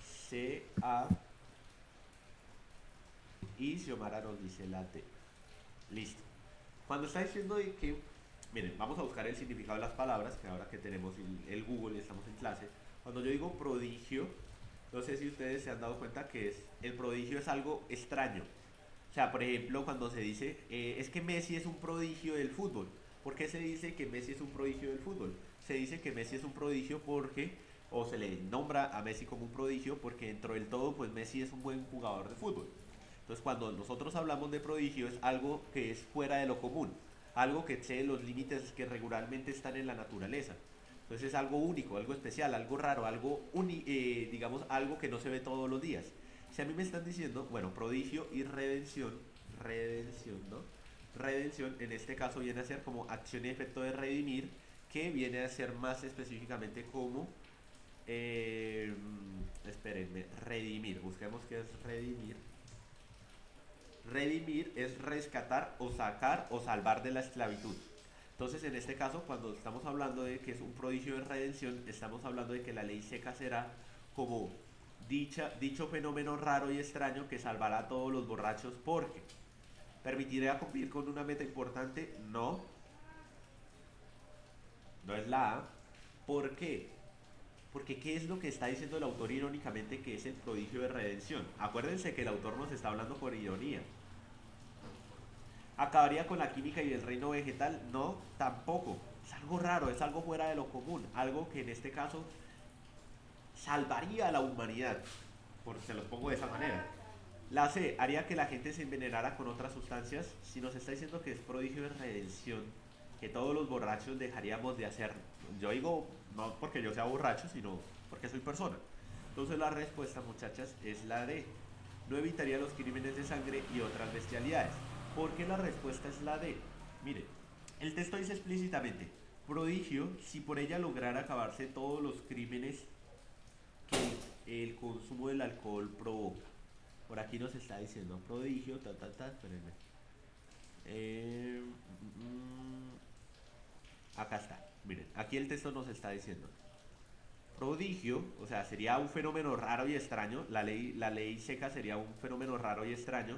C, A y Xiomara nos dice la T. Listo. Cuando está diciendo de que, miren, vamos a buscar el significado de las palabras, que ahora que tenemos el Google y estamos en clase, cuando yo digo prodigio, no sé si ustedes se han dado cuenta que el prodigio es algo extraño. O sea, por ejemplo, cuando se dice, es que Messi es un prodigio del fútbol. ¿Por qué se dice que Messi es un prodigio del fútbol? Se dice que Messi es un prodigio porque, o se le nombra a Messi como un prodigio porque dentro del todo, pues Messi es un buen jugador de fútbol. Entonces, cuando nosotros hablamos de prodigio es algo que es fuera de lo común, algo que excede los límites que regularmente están en la naturaleza. Entonces es algo único, algo especial, algo raro, digamos, algo que no se ve todos los días. Si a mí me están diciendo, bueno, prodigio y redención, ¿no? Redención en este caso viene a ser como acción y efecto de redimir, que viene a ser más específicamente como, eh, espérenme, redimir. Busquemos qué es redimir. Redimir es rescatar o sacar o salvar de la esclavitud. Entonces, en este caso, cuando estamos hablando de que es un prodigio de redención, estamos hablando de que la ley seca será como dicho fenómeno raro y extraño que salvará a todos los borrachos porque permitirá cumplir con una meta importante. No, no es la A. ¿Por qué? Porque ¿qué es lo que está diciendo el autor irónicamente que es el prodigio de redención? Acuérdense que el autor nos está hablando por ironía. ¿Acabaría con la química y el reino vegetal? No, tampoco. Es algo raro, es algo fuera de lo común, algo que en este caso salvaría a la humanidad, por se los pongo de esa manera. La C, haría que la gente se envenenara con otras sustancias. Si nos está diciendo que es prodigio de redención, que todos los borrachos dejaríamos de hacer. Yo digo, no porque yo sea borracho, sino porque soy persona. Entonces la respuesta, muchachas, es la D. No evitaría los crímenes de sangre y otras bestialidades. ¿Por qué la respuesta es la D? Mire, el texto dice explícitamente, prodigio si por ella lograra acabarse todos los crímenes que el consumo del alcohol provoca. Por aquí nos está diciendo prodigio, espérenme. Eh, mm, mm, Acá está, miren, aquí el texto nos está diciendo prodigio, o sea, sería un fenómeno raro y extraño, la ley seca sería un fenómeno raro y extraño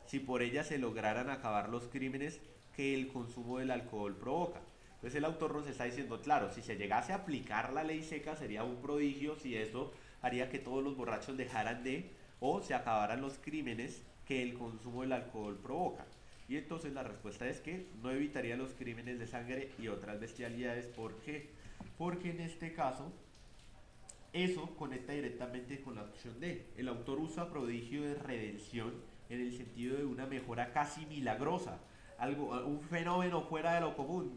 si por ella se lograran acabar los crímenes que el consumo del alcohol provoca. Entonces el autor nos está diciendo, claro, si se llegase a aplicar la ley seca sería un prodigio si eso haría que todos los borrachos dejaran de o se acabaran los crímenes que el consumo del alcohol provoca. Y entonces la respuesta es que no evitaría los crímenes de sangre y otras bestialidades. ¿Por qué? Porque en este caso eso conecta directamente con la opción D. El autor usa prodigio de redención en el sentido de una mejora casi milagrosa, algo, un fenómeno fuera de lo común,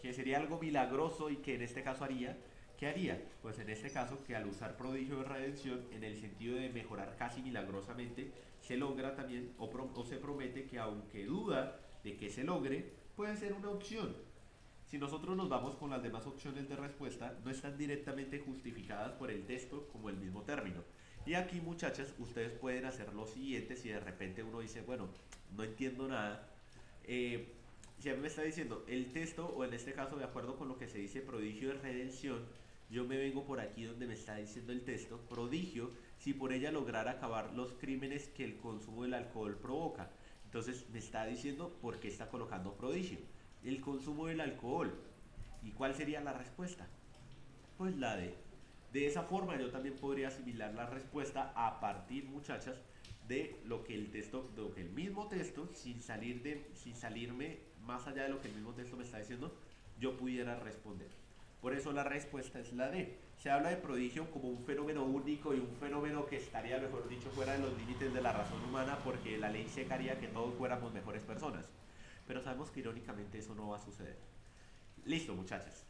que sería algo milagroso y que en este caso haría, ¿qué haría? Pues en este caso que al usar prodigio de redención en el sentido de mejorar casi milagrosamente, se logra también o se promete que aunque duda de que se logre, puede ser una opción. Si nosotros nos vamos con las demás opciones de respuesta, no están directamente justificadas por el texto como el mismo término. Y aquí, muchachas, ustedes pueden hacer lo siguiente si de repente uno dice, bueno, no entiendo nada. Si a mí me está diciendo el texto, o en este caso, de acuerdo con lo que se dice prodigio de redención, yo me vengo por aquí donde me está diciendo el texto, prodigio, si por ella lograra acabar los crímenes que el consumo del alcohol provoca. Entonces me está diciendo por qué está colocando prodigio. El consumo del alcohol. ¿Y cuál sería la respuesta? Pues la D. De esa forma yo también podría asimilar la respuesta a partir, muchachas, de lo que el texto, de lo que el mismo texto, sin salirme más allá de lo que el mismo texto me está diciendo, yo pudiera responder. Por eso la respuesta es la D. Se habla de prodigio como un fenómeno único y un fenómeno que estaría, mejor dicho, fuera de los límites de la razón humana porque la ley secaría que todos fuéramos mejores personas. Pero sabemos que irónicamente eso no va a suceder. Listo, muchachos.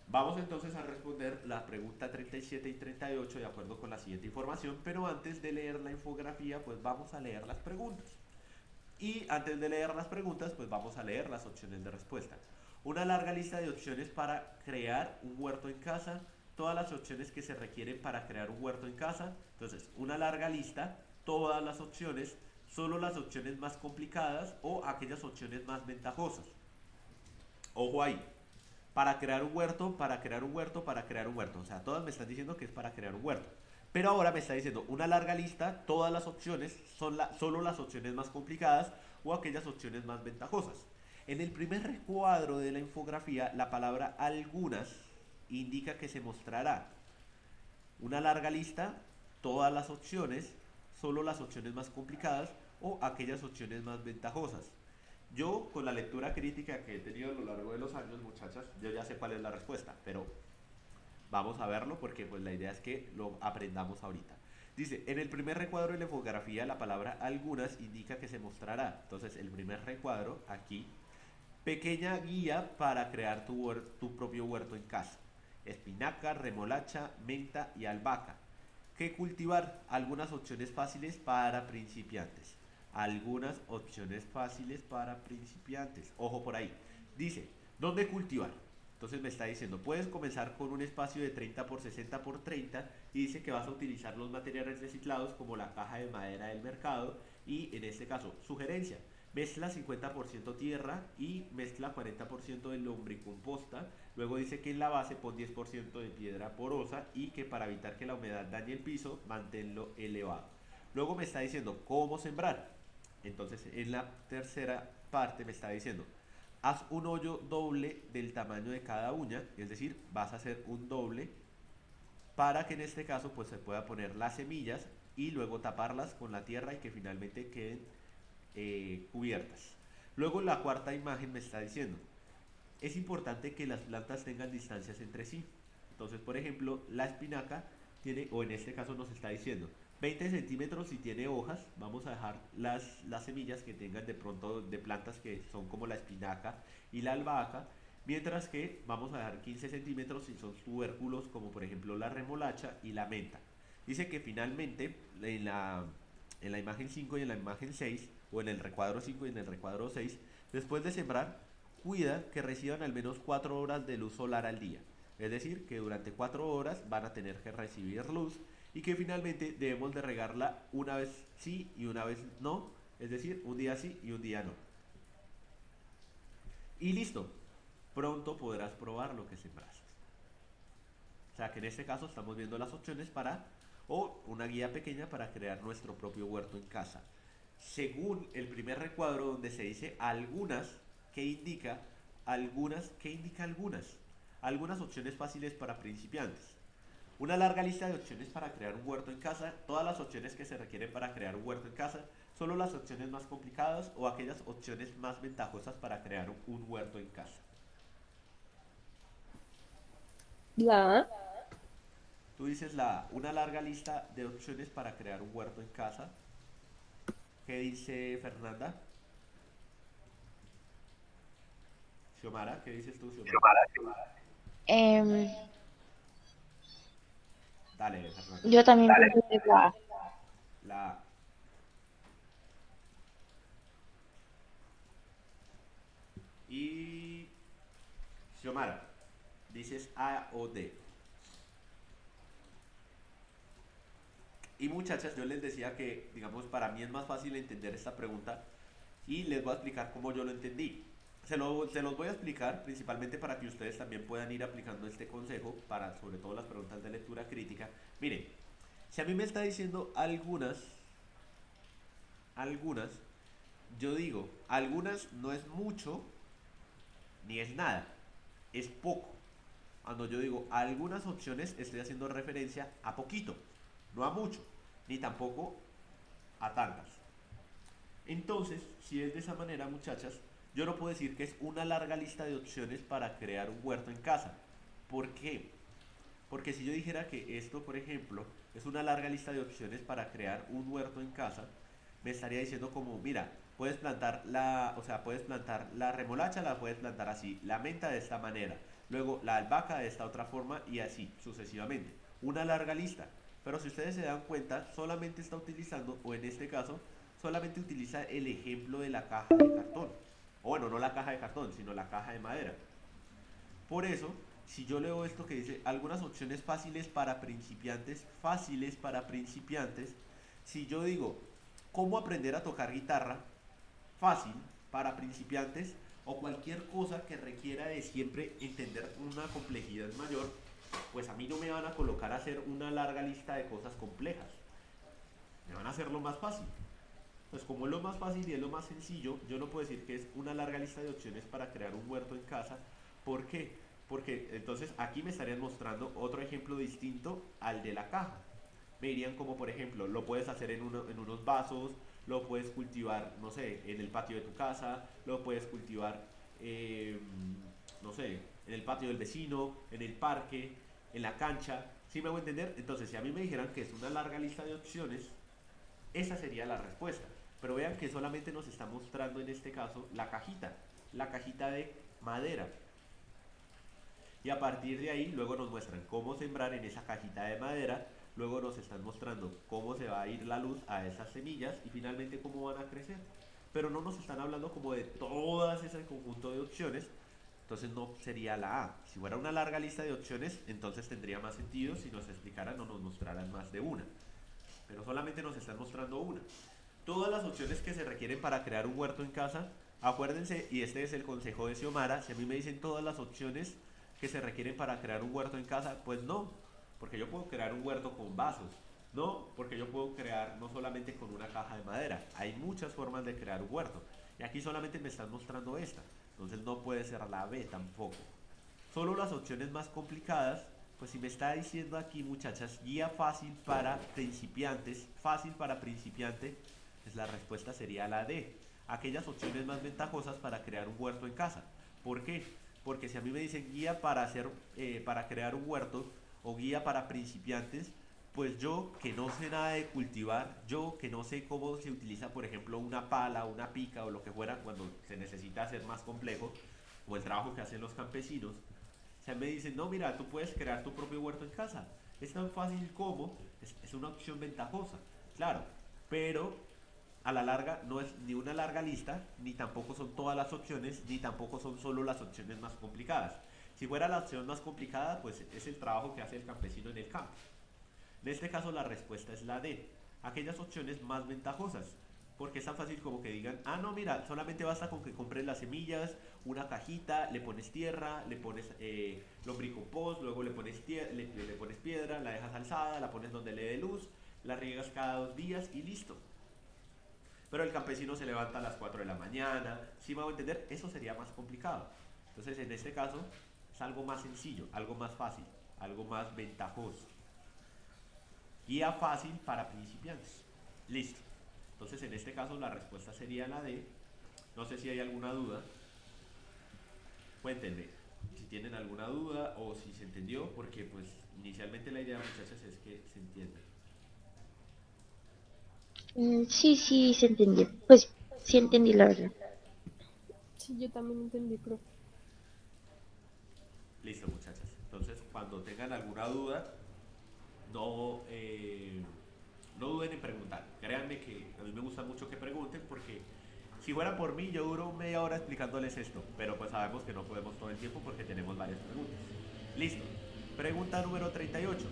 Vamos entonces a responder la pregunta 37 y 38 de acuerdo con la siguiente información, pero antes de leer la infografía, pues vamos a leer las preguntas. Y antes de leer las preguntas, pues vamos a leer las opciones de respuesta. Una larga lista de opciones para crear un huerto en casa, todas las opciones que se requieren para crear un huerto en casa. Entonces, una larga lista, todas las opciones, solo las opciones más complicadas o aquellas opciones más ventajosas. Ojo ahí, para crear un huerto, para crear un huerto, para crear un huerto. O sea, todas me están diciendo que es para crear un huerto. Pero ahora me está diciendo una larga lista, todas las opciones son solo las opciones más complicadas o aquellas opciones más ventajosas. En el primer recuadro de la infografía, la palabra algunas indica que se mostrará una larga lista, todas las opciones, solo las opciones más complicadas o aquellas opciones más ventajosas. Yo, con la lectura crítica que he tenido a lo largo de los años, muchachas, yo ya sé cuál es la respuesta, pero vamos a verlo porque pues la idea es que lo aprendamos ahorita. Dice, en el primer recuadro de la infografía la palabra algunas indica que se mostrará. Entonces el primer recuadro aquí, pequeña guía para crear tu propio huerto en casa. Espinaca, remolacha, menta y albahaca. ¿Qué cultivar? Algunas opciones fáciles para principiantes. Algunas opciones fáciles para principiantes. Ojo por ahí. Dice, ¿dónde cultivar? Entonces me está diciendo, puedes comenzar con un espacio de 30 por 60 por 30 y dice que vas a utilizar los materiales reciclados como la caja de madera del mercado y en este caso, sugerencia, mezcla 50% tierra y mezcla 40% de lombricomposta. Luego dice que en la base pon 10% de piedra porosa y que para evitar que la humedad dañe el piso, manténlo elevado. Luego me está diciendo cómo sembrar. Entonces en la tercera parte me está diciendo, haz un hoyo doble del tamaño de cada uña, es decir, vas a hacer un doble para que en este caso pues se pueda poner las semillas y luego taparlas con la tierra y que finalmente queden cubiertas. Luego la cuarta imagen me está diciendo, es importante que las plantas tengan distancias entre sí. Entonces, por ejemplo, la espinaca tiene, o en este caso nos está diciendo, 20 centímetros si tiene hojas, vamos a dejar las semillas que tengan de pronto de plantas que son como la espinaca y la albahaca, mientras que vamos a dejar 15 centímetros si son tubérculos como por ejemplo la remolacha y la menta. Dice que finalmente en la imagen 5 y en la imagen 6 o en el recuadro 5 y en el recuadro 6 después de sembrar, cuida que reciban al menos 4 horas de luz solar al día. Es decir, que durante 4 horas van a tener que recibir luz y que finalmente debemos de regarla una vez sí y una vez no, es decir, un día sí y un día no. Y listo, pronto podrás probar lo que sembraste. O sea que en este caso estamos viendo las opciones para, o una guía pequeña para crear nuestro propio huerto en casa. Según el primer recuadro donde se dice algunas, que indica algunas opciones fáciles para principiantes. Una larga lista de opciones para crear un huerto en casa, todas las opciones que se requieren para crear un huerto en casa, solo las opciones más complicadas o aquellas opciones más ventajosas para crear un huerto en casa. La A. Tú dices una larga lista de opciones para crear un huerto en casa. ¿Qué dice Fernanda? Xiomara, ¿qué dices tú, Xiomara? Em, Dale, Fernanda. yo también pienso que es la A. La y Xiomara, dices A o D. Y muchachas, yo les decía que, digamos, para mí es más fácil entender esta pregunta y les voy a explicar cómo yo lo entendí. Se los voy a explicar principalmente para que ustedes también puedan ir aplicando este consejo para sobre todo las preguntas de lectura crítica. Miren, si a mí me está diciendo algunas, yo digo, algunas no es mucho ni es nada, es poco. Cuando yo digo algunas opciones estoy haciendo referencia a poquito, no a mucho, ni tampoco a tantas. Entonces, si es de esa manera, muchachas, yo no puedo decir que es una larga lista de opciones para crear un huerto en casa. ¿Por qué? Porque si yo dijera que esto, por ejemplo, es una larga lista de opciones para crear un huerto en casa, me estaría diciendo como, mira, puedes plantar la remolacha, la puedes plantar así, la menta de esta manera, luego la albahaca de esta otra forma y así sucesivamente. Una larga lista. Pero si ustedes se dan cuenta, solamente está utilizando, o en este caso, solamente utiliza el ejemplo de la caja de cartón. O bueno, no la caja de cartón, sino la caja de madera. Por eso, si yo leo esto que dice algunas opciones fáciles para principiantes, si yo digo cómo aprender a tocar guitarra, fácil para principiantes, o cualquier cosa que requiera de siempre entender una complejidad mayor, pues a mí no me van a colocar a hacer una larga lista de cosas complejas, me van a hacer lo más fácil. Pues como es lo más fácil y es lo más sencillo, yo no puedo decir que es una larga lista de opciones para crear un huerto en casa. ¿Por qué? Porque entonces aquí me estarían mostrando otro ejemplo distinto al de la caja. Me dirían como por ejemplo, lo puedes hacer en unos vasos, lo puedes cultivar, no sé, en el patio de tu casa, lo puedes cultivar, no sé, en el patio del vecino, en el parque, en la cancha. ¿Sí me hago entender? Entonces, si a mí me dijeran que es una larga lista de opciones, esa sería la respuesta. Pero vean que solamente nos está mostrando en este caso la cajita de madera. Y a partir de ahí luego nos muestran cómo sembrar en esa cajita de madera, luego nos están mostrando cómo se va a ir la luz a esas semillas y finalmente cómo van a crecer. Pero no nos están hablando como de todas ese conjunto de opciones, Entonces no sería la A. Si fuera una larga lista de opciones, entonces tendría más sentido si nos explicaran o nos mostraran más de una. Pero solamente nos están mostrando una. Todas las opciones que se requieren para crear un huerto en casa, acuérdense, y este es el consejo de Xiomara, si a mí me dicen todas las opciones que se requieren para crear un huerto en casa, pues no, porque yo puedo crear un huerto con vasos, no, porque yo puedo crear no solamente con una caja de madera, hay muchas formas de crear un huerto, y aquí solamente me están mostrando esta, entonces no puede ser la B tampoco. Solo las opciones más complicadas, pues si me está diciendo aquí, muchachas, guía fácil para principiante, pues la respuesta sería la D. Aquellas opciones más ventajosas para crear un huerto en casa. ¿Por qué? Porque si a mí me dicen guía para crear un huerto o guía para principiantes, pues yo que no sé nada de cultivar, yo que no sé cómo se utiliza, por ejemplo, una pala, una pica o lo que fuera cuando se necesita hacer más complejo, o el trabajo que hacen los campesinos, o sea, me dicen, no, mira, tú puedes crear tu propio huerto en casa. Es tan fácil como, es una opción ventajosa, claro, pero a la larga no es ni una larga lista, ni tampoco son todas las opciones, ni tampoco son solo las opciones más complicadas. Si fuera la opción más complicada, pues es el trabajo que hace el campesino en el campo. En este caso la respuesta es la D, aquellas opciones más ventajosas, porque es tan fácil como que digan, ah no, mira, solamente basta con que compres las semillas, una cajita, le pones tierra, le pones lombricompost, luego le pones piedra, la dejas alzada, la pones donde le dé luz, la riegas cada 2 días y listo. Pero el campesino se levanta a las 4 de la mañana, si me hago entender, eso sería más complicado. Entonces en este caso es algo más sencillo, algo más fácil, algo más ventajoso. Guía fácil para principiantes. Listo. Entonces en este caso la respuesta sería la D. No sé si hay alguna duda. Cuéntenme si tienen alguna duda o si se entendió, porque pues inicialmente la idea, muchachas, es que se entienda. Sí, sí, se entendió. Pues sí entendí la verdad. Sí, yo también entendí, profe. Listo, muchachas. Entonces cuando tengan alguna duda, no, no duden en preguntar. Créanme que a mí me gusta mucho que pregunten porque si fuera por mí yo duro media hora explicándoles esto, pero pues sabemos que no podemos todo el tiempo porque tenemos varias preguntas. Listo. Pregunta número 38.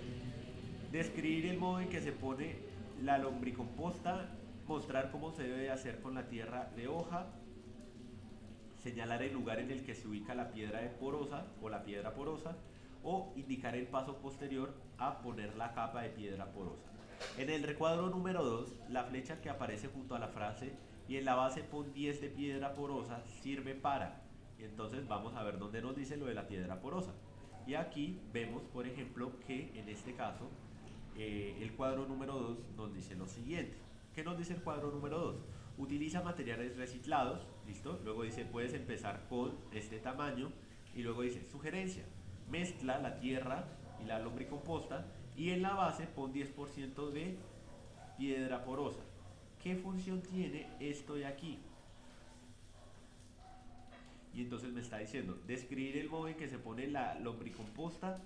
Describir el modo en que se pone la lombricomposta, mostrar cómo se debe hacer con la tierra de hoja, señalar el lugar en el que se ubica la piedra de porosa o la piedra porosa, o indicar el paso posterior a poner la capa de piedra porosa. En el recuadro número 2, la flecha que aparece junto a la frase y en la base pon 10 de piedra porosa sirve para. Y entonces vamos a ver dónde nos dice lo de la piedra porosa. Y aquí vemos, por ejemplo, que en este caso el cuadro número 2 nos dice lo siguiente. ¿Qué nos dice el cuadro número 2? Utiliza materiales reciclados, ¿listo? Luego dice, puedes empezar con este tamaño y luego dice, sugerencia, mezcla la tierra y la lombricomposta y en la base pon 10% de piedra porosa. ¿Qué función tiene esto de aquí? Y entonces me está diciendo, describir el modo en que se pone la lombricomposta,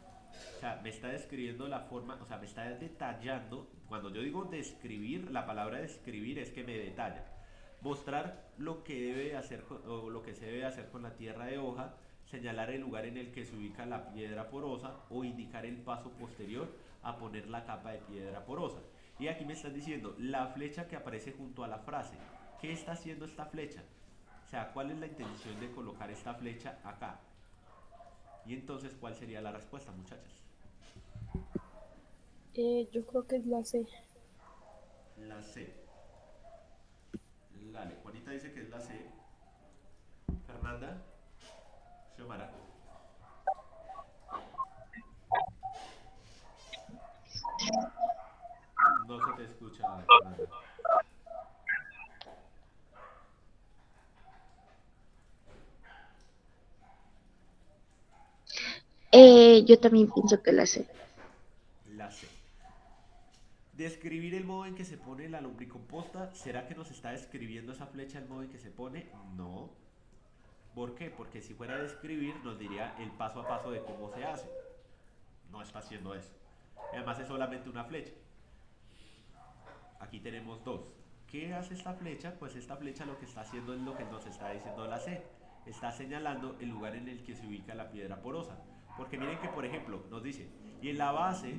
o sea, me está describiendo la forma, o sea, me está detallando, cuando yo digo describir, la palabra describir es que me detalla. Mostrar lo que debe hacer o lo que se debe hacer con la tierra de hoja, señalar el lugar en el que se ubica la piedra porosa o indicar el paso posterior a poner la capa de piedra porosa. Y aquí me están diciendo la flecha que aparece junto a la frase. ¿Qué está haciendo esta flecha? O sea, ¿cuál es la intención de colocar esta flecha acá? Y entonces, ¿cuál sería la respuesta, muchachas? Yo creo que es la C. La C. Dale, Juanita dice que es la C. Fernanda, Xiomara. No se te escucha, Fernanda. Yo también pienso que la sé. La C. Describir el modo en que se pone la lombricomposta. ¿Será que nos está describiendo esa flecha el modo en que se pone? No. ¿Por qué? Porque si fuera a describir nos diría el paso a paso de cómo se hace. No está haciendo eso. Además es solamente una flecha. Aquí tenemos dos. ¿Qué hace esta flecha? Pues esta flecha lo que está haciendo es lo que nos está diciendo la C. está señalando el lugar en el que se ubica la piedra porosa. Porque miren que, por ejemplo, nos dice, y en la base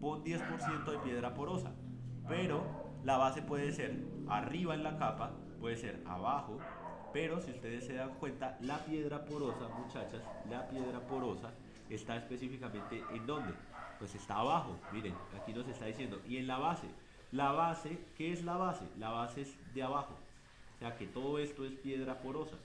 pon 10% de piedra porosa, pero la base puede ser arriba en la capa, puede ser abajo, pero si ustedes se dan cuenta, la piedra porosa, muchachas, la piedra porosa está específicamente en dónde? Pues está abajo, miren, aquí nos está diciendo, y en la base, ¿qué es la base? La base es de abajo, o sea que todo esto es piedra porosa.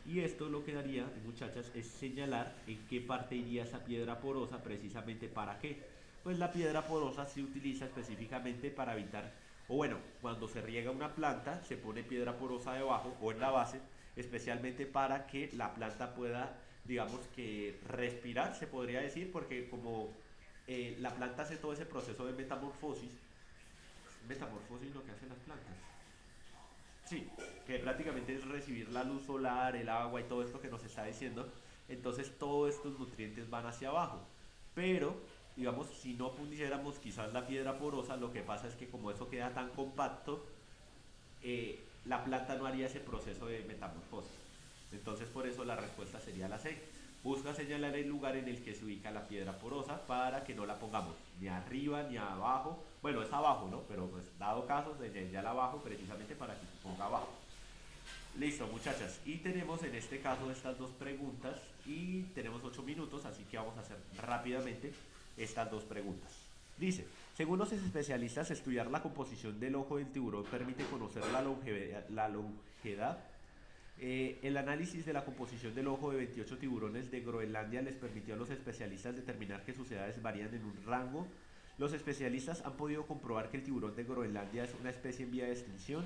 Y esto lo que daría, muchachas, es señalar en qué parte iría esa piedra porosa, precisamente para qué. Pues la piedra porosa se utiliza específicamente para evitar, o bueno, cuando se riega una planta, se pone piedra porosa debajo o en la base, especialmente para que la planta pueda, digamos que respirar, se podría decir, porque como la planta hace todo ese proceso de metamorfosis, metamorfosis lo que hacen las plantas. Sí, que prácticamente es recibir la luz solar, el agua y todo esto que nos está diciendo. Entonces todos estos nutrientes van hacia abajo. Pero, digamos, si no pudiéramos quizás la piedra porosa, lo que pasa es que como eso queda tan compacto, la planta no haría ese proceso de metamorfosis. Entonces por eso la respuesta sería la C. Busca señalar el lugar en el que se ubica la piedra porosa para que no la pongamos ni arriba ni abajo. Bueno, es abajo, ¿no? Pero pues dado caso, señala abajo precisamente para que se ponga abajo. Listo, muchachas. Y tenemos en este caso estas dos preguntas y tenemos 8 minutos, así que vamos a hacer rápidamente estas dos preguntas. Dice, según los especialistas, estudiar la composición del ojo del tiburón permite conocer la longevidad. El análisis de la composición del ojo de 28 tiburones de Groenlandia les permitió a los especialistas determinar que sus edades varían en un rango. Los especialistas han podido comprobar que el tiburón de Groenlandia es una especie en vía de extinción.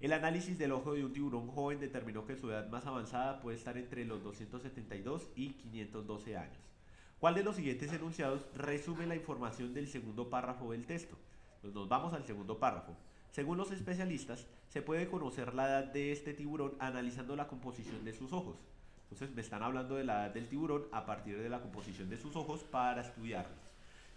El análisis del ojo de un tiburón joven determinó que su edad más avanzada puede estar entre los 272 y 512 años. ¿Cuál de los siguientes enunciados resume la información del segundo párrafo del texto? Pues nos vamos al segundo párrafo. Según los especialistas, se puede conocer la edad de este tiburón analizando la composición de sus ojos. Entonces me están hablando de la edad del tiburón a partir de la composición de sus ojos para estudiarlos.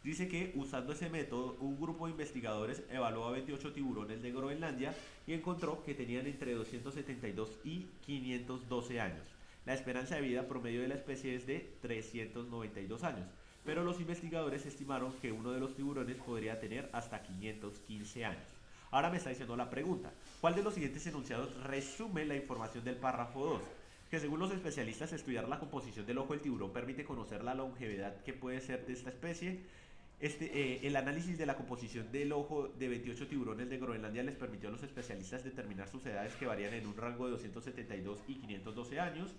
Dice que usando ese método, un grupo de investigadores evaluó a 28 tiburones de Groenlandia y encontró que tenían entre 272 y 512 años. La esperanza de vida promedio de la especie es de 392 años, pero los investigadores estimaron que uno de los tiburones podría tener hasta 515 años. Ahora me está diciendo la pregunta, ¿cuál de los siguientes enunciados resume la información del párrafo 2? Que según los especialistas, estudiar la composición del ojo del tiburón permite conocer la longevidad que puede ser de esta especie. El análisis de la composición del ojo de 28 tiburones de Groenlandia les permitió a los especialistas determinar sus edades que varían en un rango de 272 y 512 años.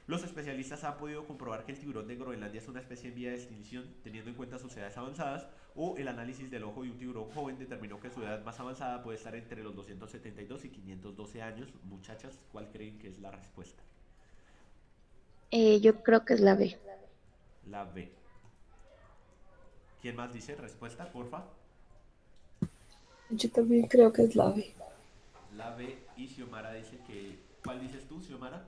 Los especialistas han podido comprobar que el tiburón de Groenlandia es una especie en vía de extinción teniendo en cuenta sus edades avanzadas, o el análisis del ojo de un tiburón joven determinó que su edad más avanzada puede estar entre los 272 y 512 años. Muchachas, ¿cuál creen que es la respuesta? Yo creo que es la B. La B. ¿Quién más dice respuesta, porfa? Yo también creo que es la B. La B, y Xiomara dice que... ¿Cuál dices tú, Xiomara?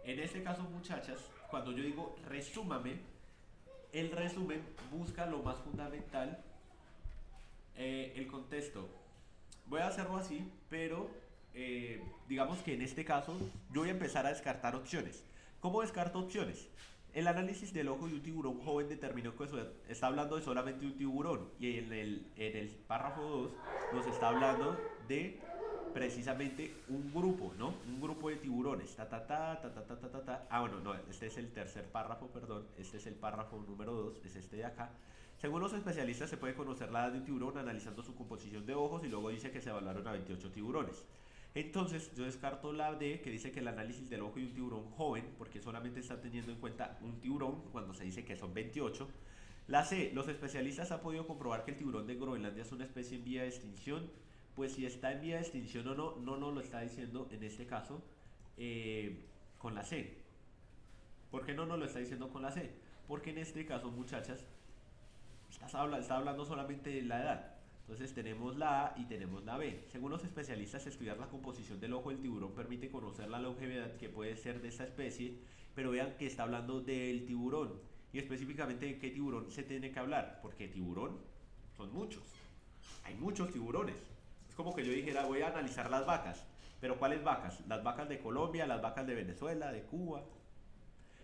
En este caso, muchachas, cuando yo digo resúmame, el resumen busca lo más fundamental, el contexto. Voy a hacerlo así, pero digamos que en este caso yo voy a empezar a descartar opciones. ¿Cómo descarto opciones? El análisis del ojo de un tiburón joven determinó que está hablando de solamente un tiburón, y en el párrafo 2 nos está hablando de precisamente un grupo, ¿no? Un grupo de tiburones. Ta, ta, ta, ta, ta, ta, ta, ta, ta. Ah, bueno, no, este es el tercer párrafo, perdón. Este es el párrafo número 2, es este de acá. Según los especialistas, se puede conocer la edad de un tiburón analizando su composición de ojos, y luego dice que se evaluaron a 28 tiburones. Entonces, yo descarto la D, que dice que el análisis del ojo de un tiburón joven, porque solamente está teniendo en cuenta un tiburón cuando se dice que son 28. La C, los especialistas han podido comprobar que el tiburón de Groenlandia es una especie en vía de extinción. Pues si está en vía de extinción o no, no nos lo está diciendo en este caso con la C. ¿Por qué no nos lo está diciendo con la C? Porque en este caso, muchachas, está hablando solamente de la edad. Entonces tenemos la A y tenemos la B. Según los especialistas, estudiar la composición del ojo del tiburón permite conocer la longevidad que puede ser de esta especie, pero vean que está hablando del tiburón, y específicamente de qué tiburón se tiene que hablar, porque tiburón son muchos. Hay muchos tiburones. Es como que yo dijera, voy a analizar las vacas. Pero ¿cuáles vacas? Las vacas de Colombia, las vacas de Venezuela, de Cuba.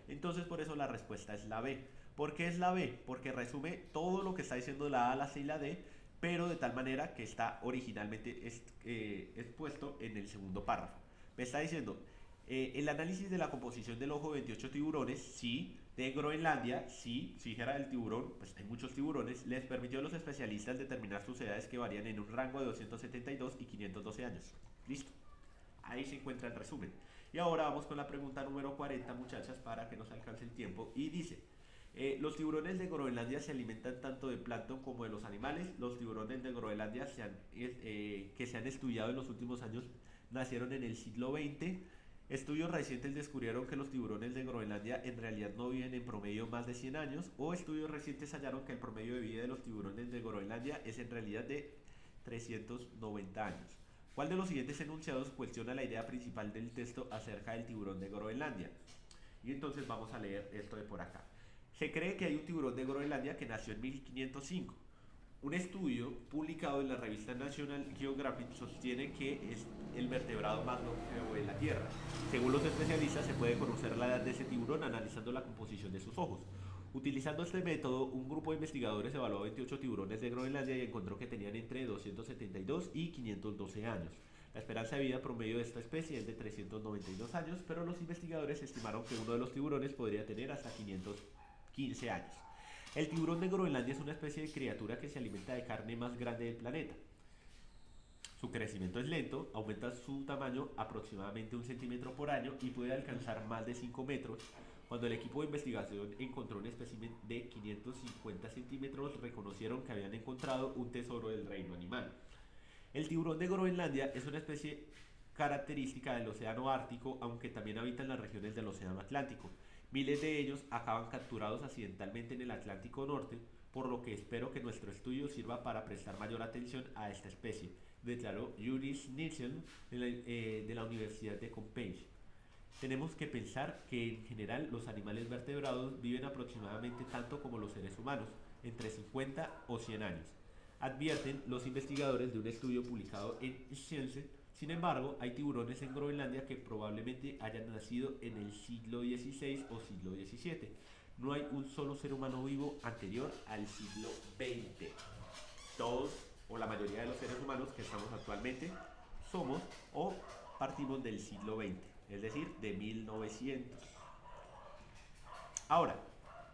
Entonces por eso la respuesta es la B. ¿Por qué es la B? Porque resume todo lo que está diciendo la A, la C y la D, pero de tal manera que está originalmente expuesto en el segundo párrafo. Me está diciendo, el análisis de la composición del ojo de 28 tiburones, sí, de Groenlandia, sí, si dijera el tiburón, pues hay muchos tiburones, les permitió a los especialistas determinar sus edades que varían en un rango de 272 y 512 años. Listo. Ahí se encuentra el resumen. Y ahora vamos con la pregunta número 40, muchachas, para que nos alcance el tiempo. Y dice, los tiburones de Groenlandia se alimentan tanto de plancton como de los animales. Los tiburones de Groenlandia que se han estudiado en los últimos años nacieron en el siglo XX. Estudios recientes descubrieron que los tiburones de Groenlandia en realidad no viven en promedio más de 100 años, o estudios recientes hallaron que el promedio de vida de los tiburones de Groenlandia es en realidad de 390 años. ¿Cuál de los siguientes enunciados cuestiona la idea principal del texto acerca del tiburón de Groenlandia? Y entonces vamos a leer esto de por acá. Se cree que hay un tiburón de Groenlandia que nació en 1505. Un estudio publicado en la revista National Geographic sostiene que es el vertebrado más longevo de la Tierra. Según los especialistas, se puede conocer la edad de ese tiburón analizando la composición de sus ojos. Utilizando este método, un grupo de investigadores evaluó 28 tiburones de Groenlandia y encontró que tenían entre 272 y 512 años. La esperanza de vida promedio de esta especie es de 392 años, pero los investigadores estimaron que uno de los tiburones podría tener hasta 515 años. El tiburón de Groenlandia es una especie de criatura que se alimenta de carne más grande del planeta. Su crecimiento es lento, aumenta su tamaño aproximadamente 1 centímetro por año y puede alcanzar más de 5 metros. Cuando el equipo de investigación encontró un espécimen de 550 centímetros, reconocieron que habían encontrado un tesoro del reino animal. El tiburón de Groenlandia es una especie característica del océano Ártico, aunque también habita en las regiones del océano Atlántico. Miles de ellos acaban capturados accidentalmente en el Atlántico Norte, por lo que espero que nuestro estudio sirva para prestar mayor atención a esta especie, declaró Juris Nielsen de la Universidad de Compiègne. Tenemos que pensar que en general los animales vertebrados viven aproximadamente tanto como los seres humanos, entre 50 o 100 años. Advierten los investigadores de un estudio publicado en Science. Sin embargo, hay tiburones en Groenlandia que probablemente hayan nacido en el siglo XVI o siglo XVII. No hay un solo ser humano vivo anterior al siglo XX. Todos o la mayoría de los seres humanos que estamos actualmente somos o partimos del siglo XX, es decir, de 1900. Ahora,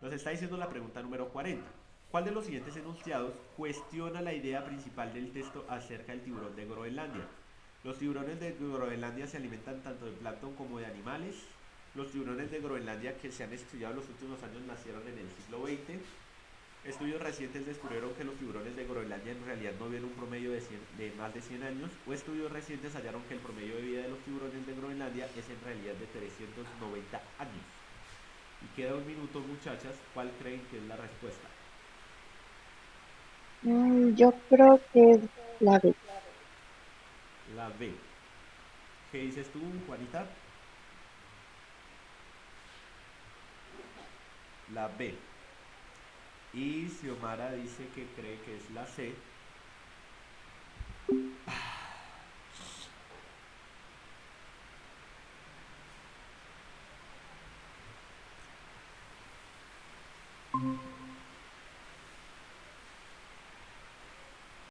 nos está diciendo la pregunta número 40. ¿Cuál de los siguientes enunciados cuestiona la idea principal del texto acerca del tiburón de Groenlandia? Los tiburones de Groenlandia se alimentan tanto de plancton como de animales. Los tiburones de Groenlandia que se han estudiado en los últimos años nacieron en el siglo XX. Estudios recientes descubrieron que los tiburones de Groenlandia en realidad no viven un promedio de más de 100 años. O estudios recientes hallaron que el promedio de vida de los tiburones de Groenlandia es en realidad de 390 años. Y queda un minuto, muchachas. ¿Cuál creen que es la respuesta? Yo creo que es la B. La B. ¿Qué dices tú, Juanita? La B. Y Xiomara dice que cree que es la C.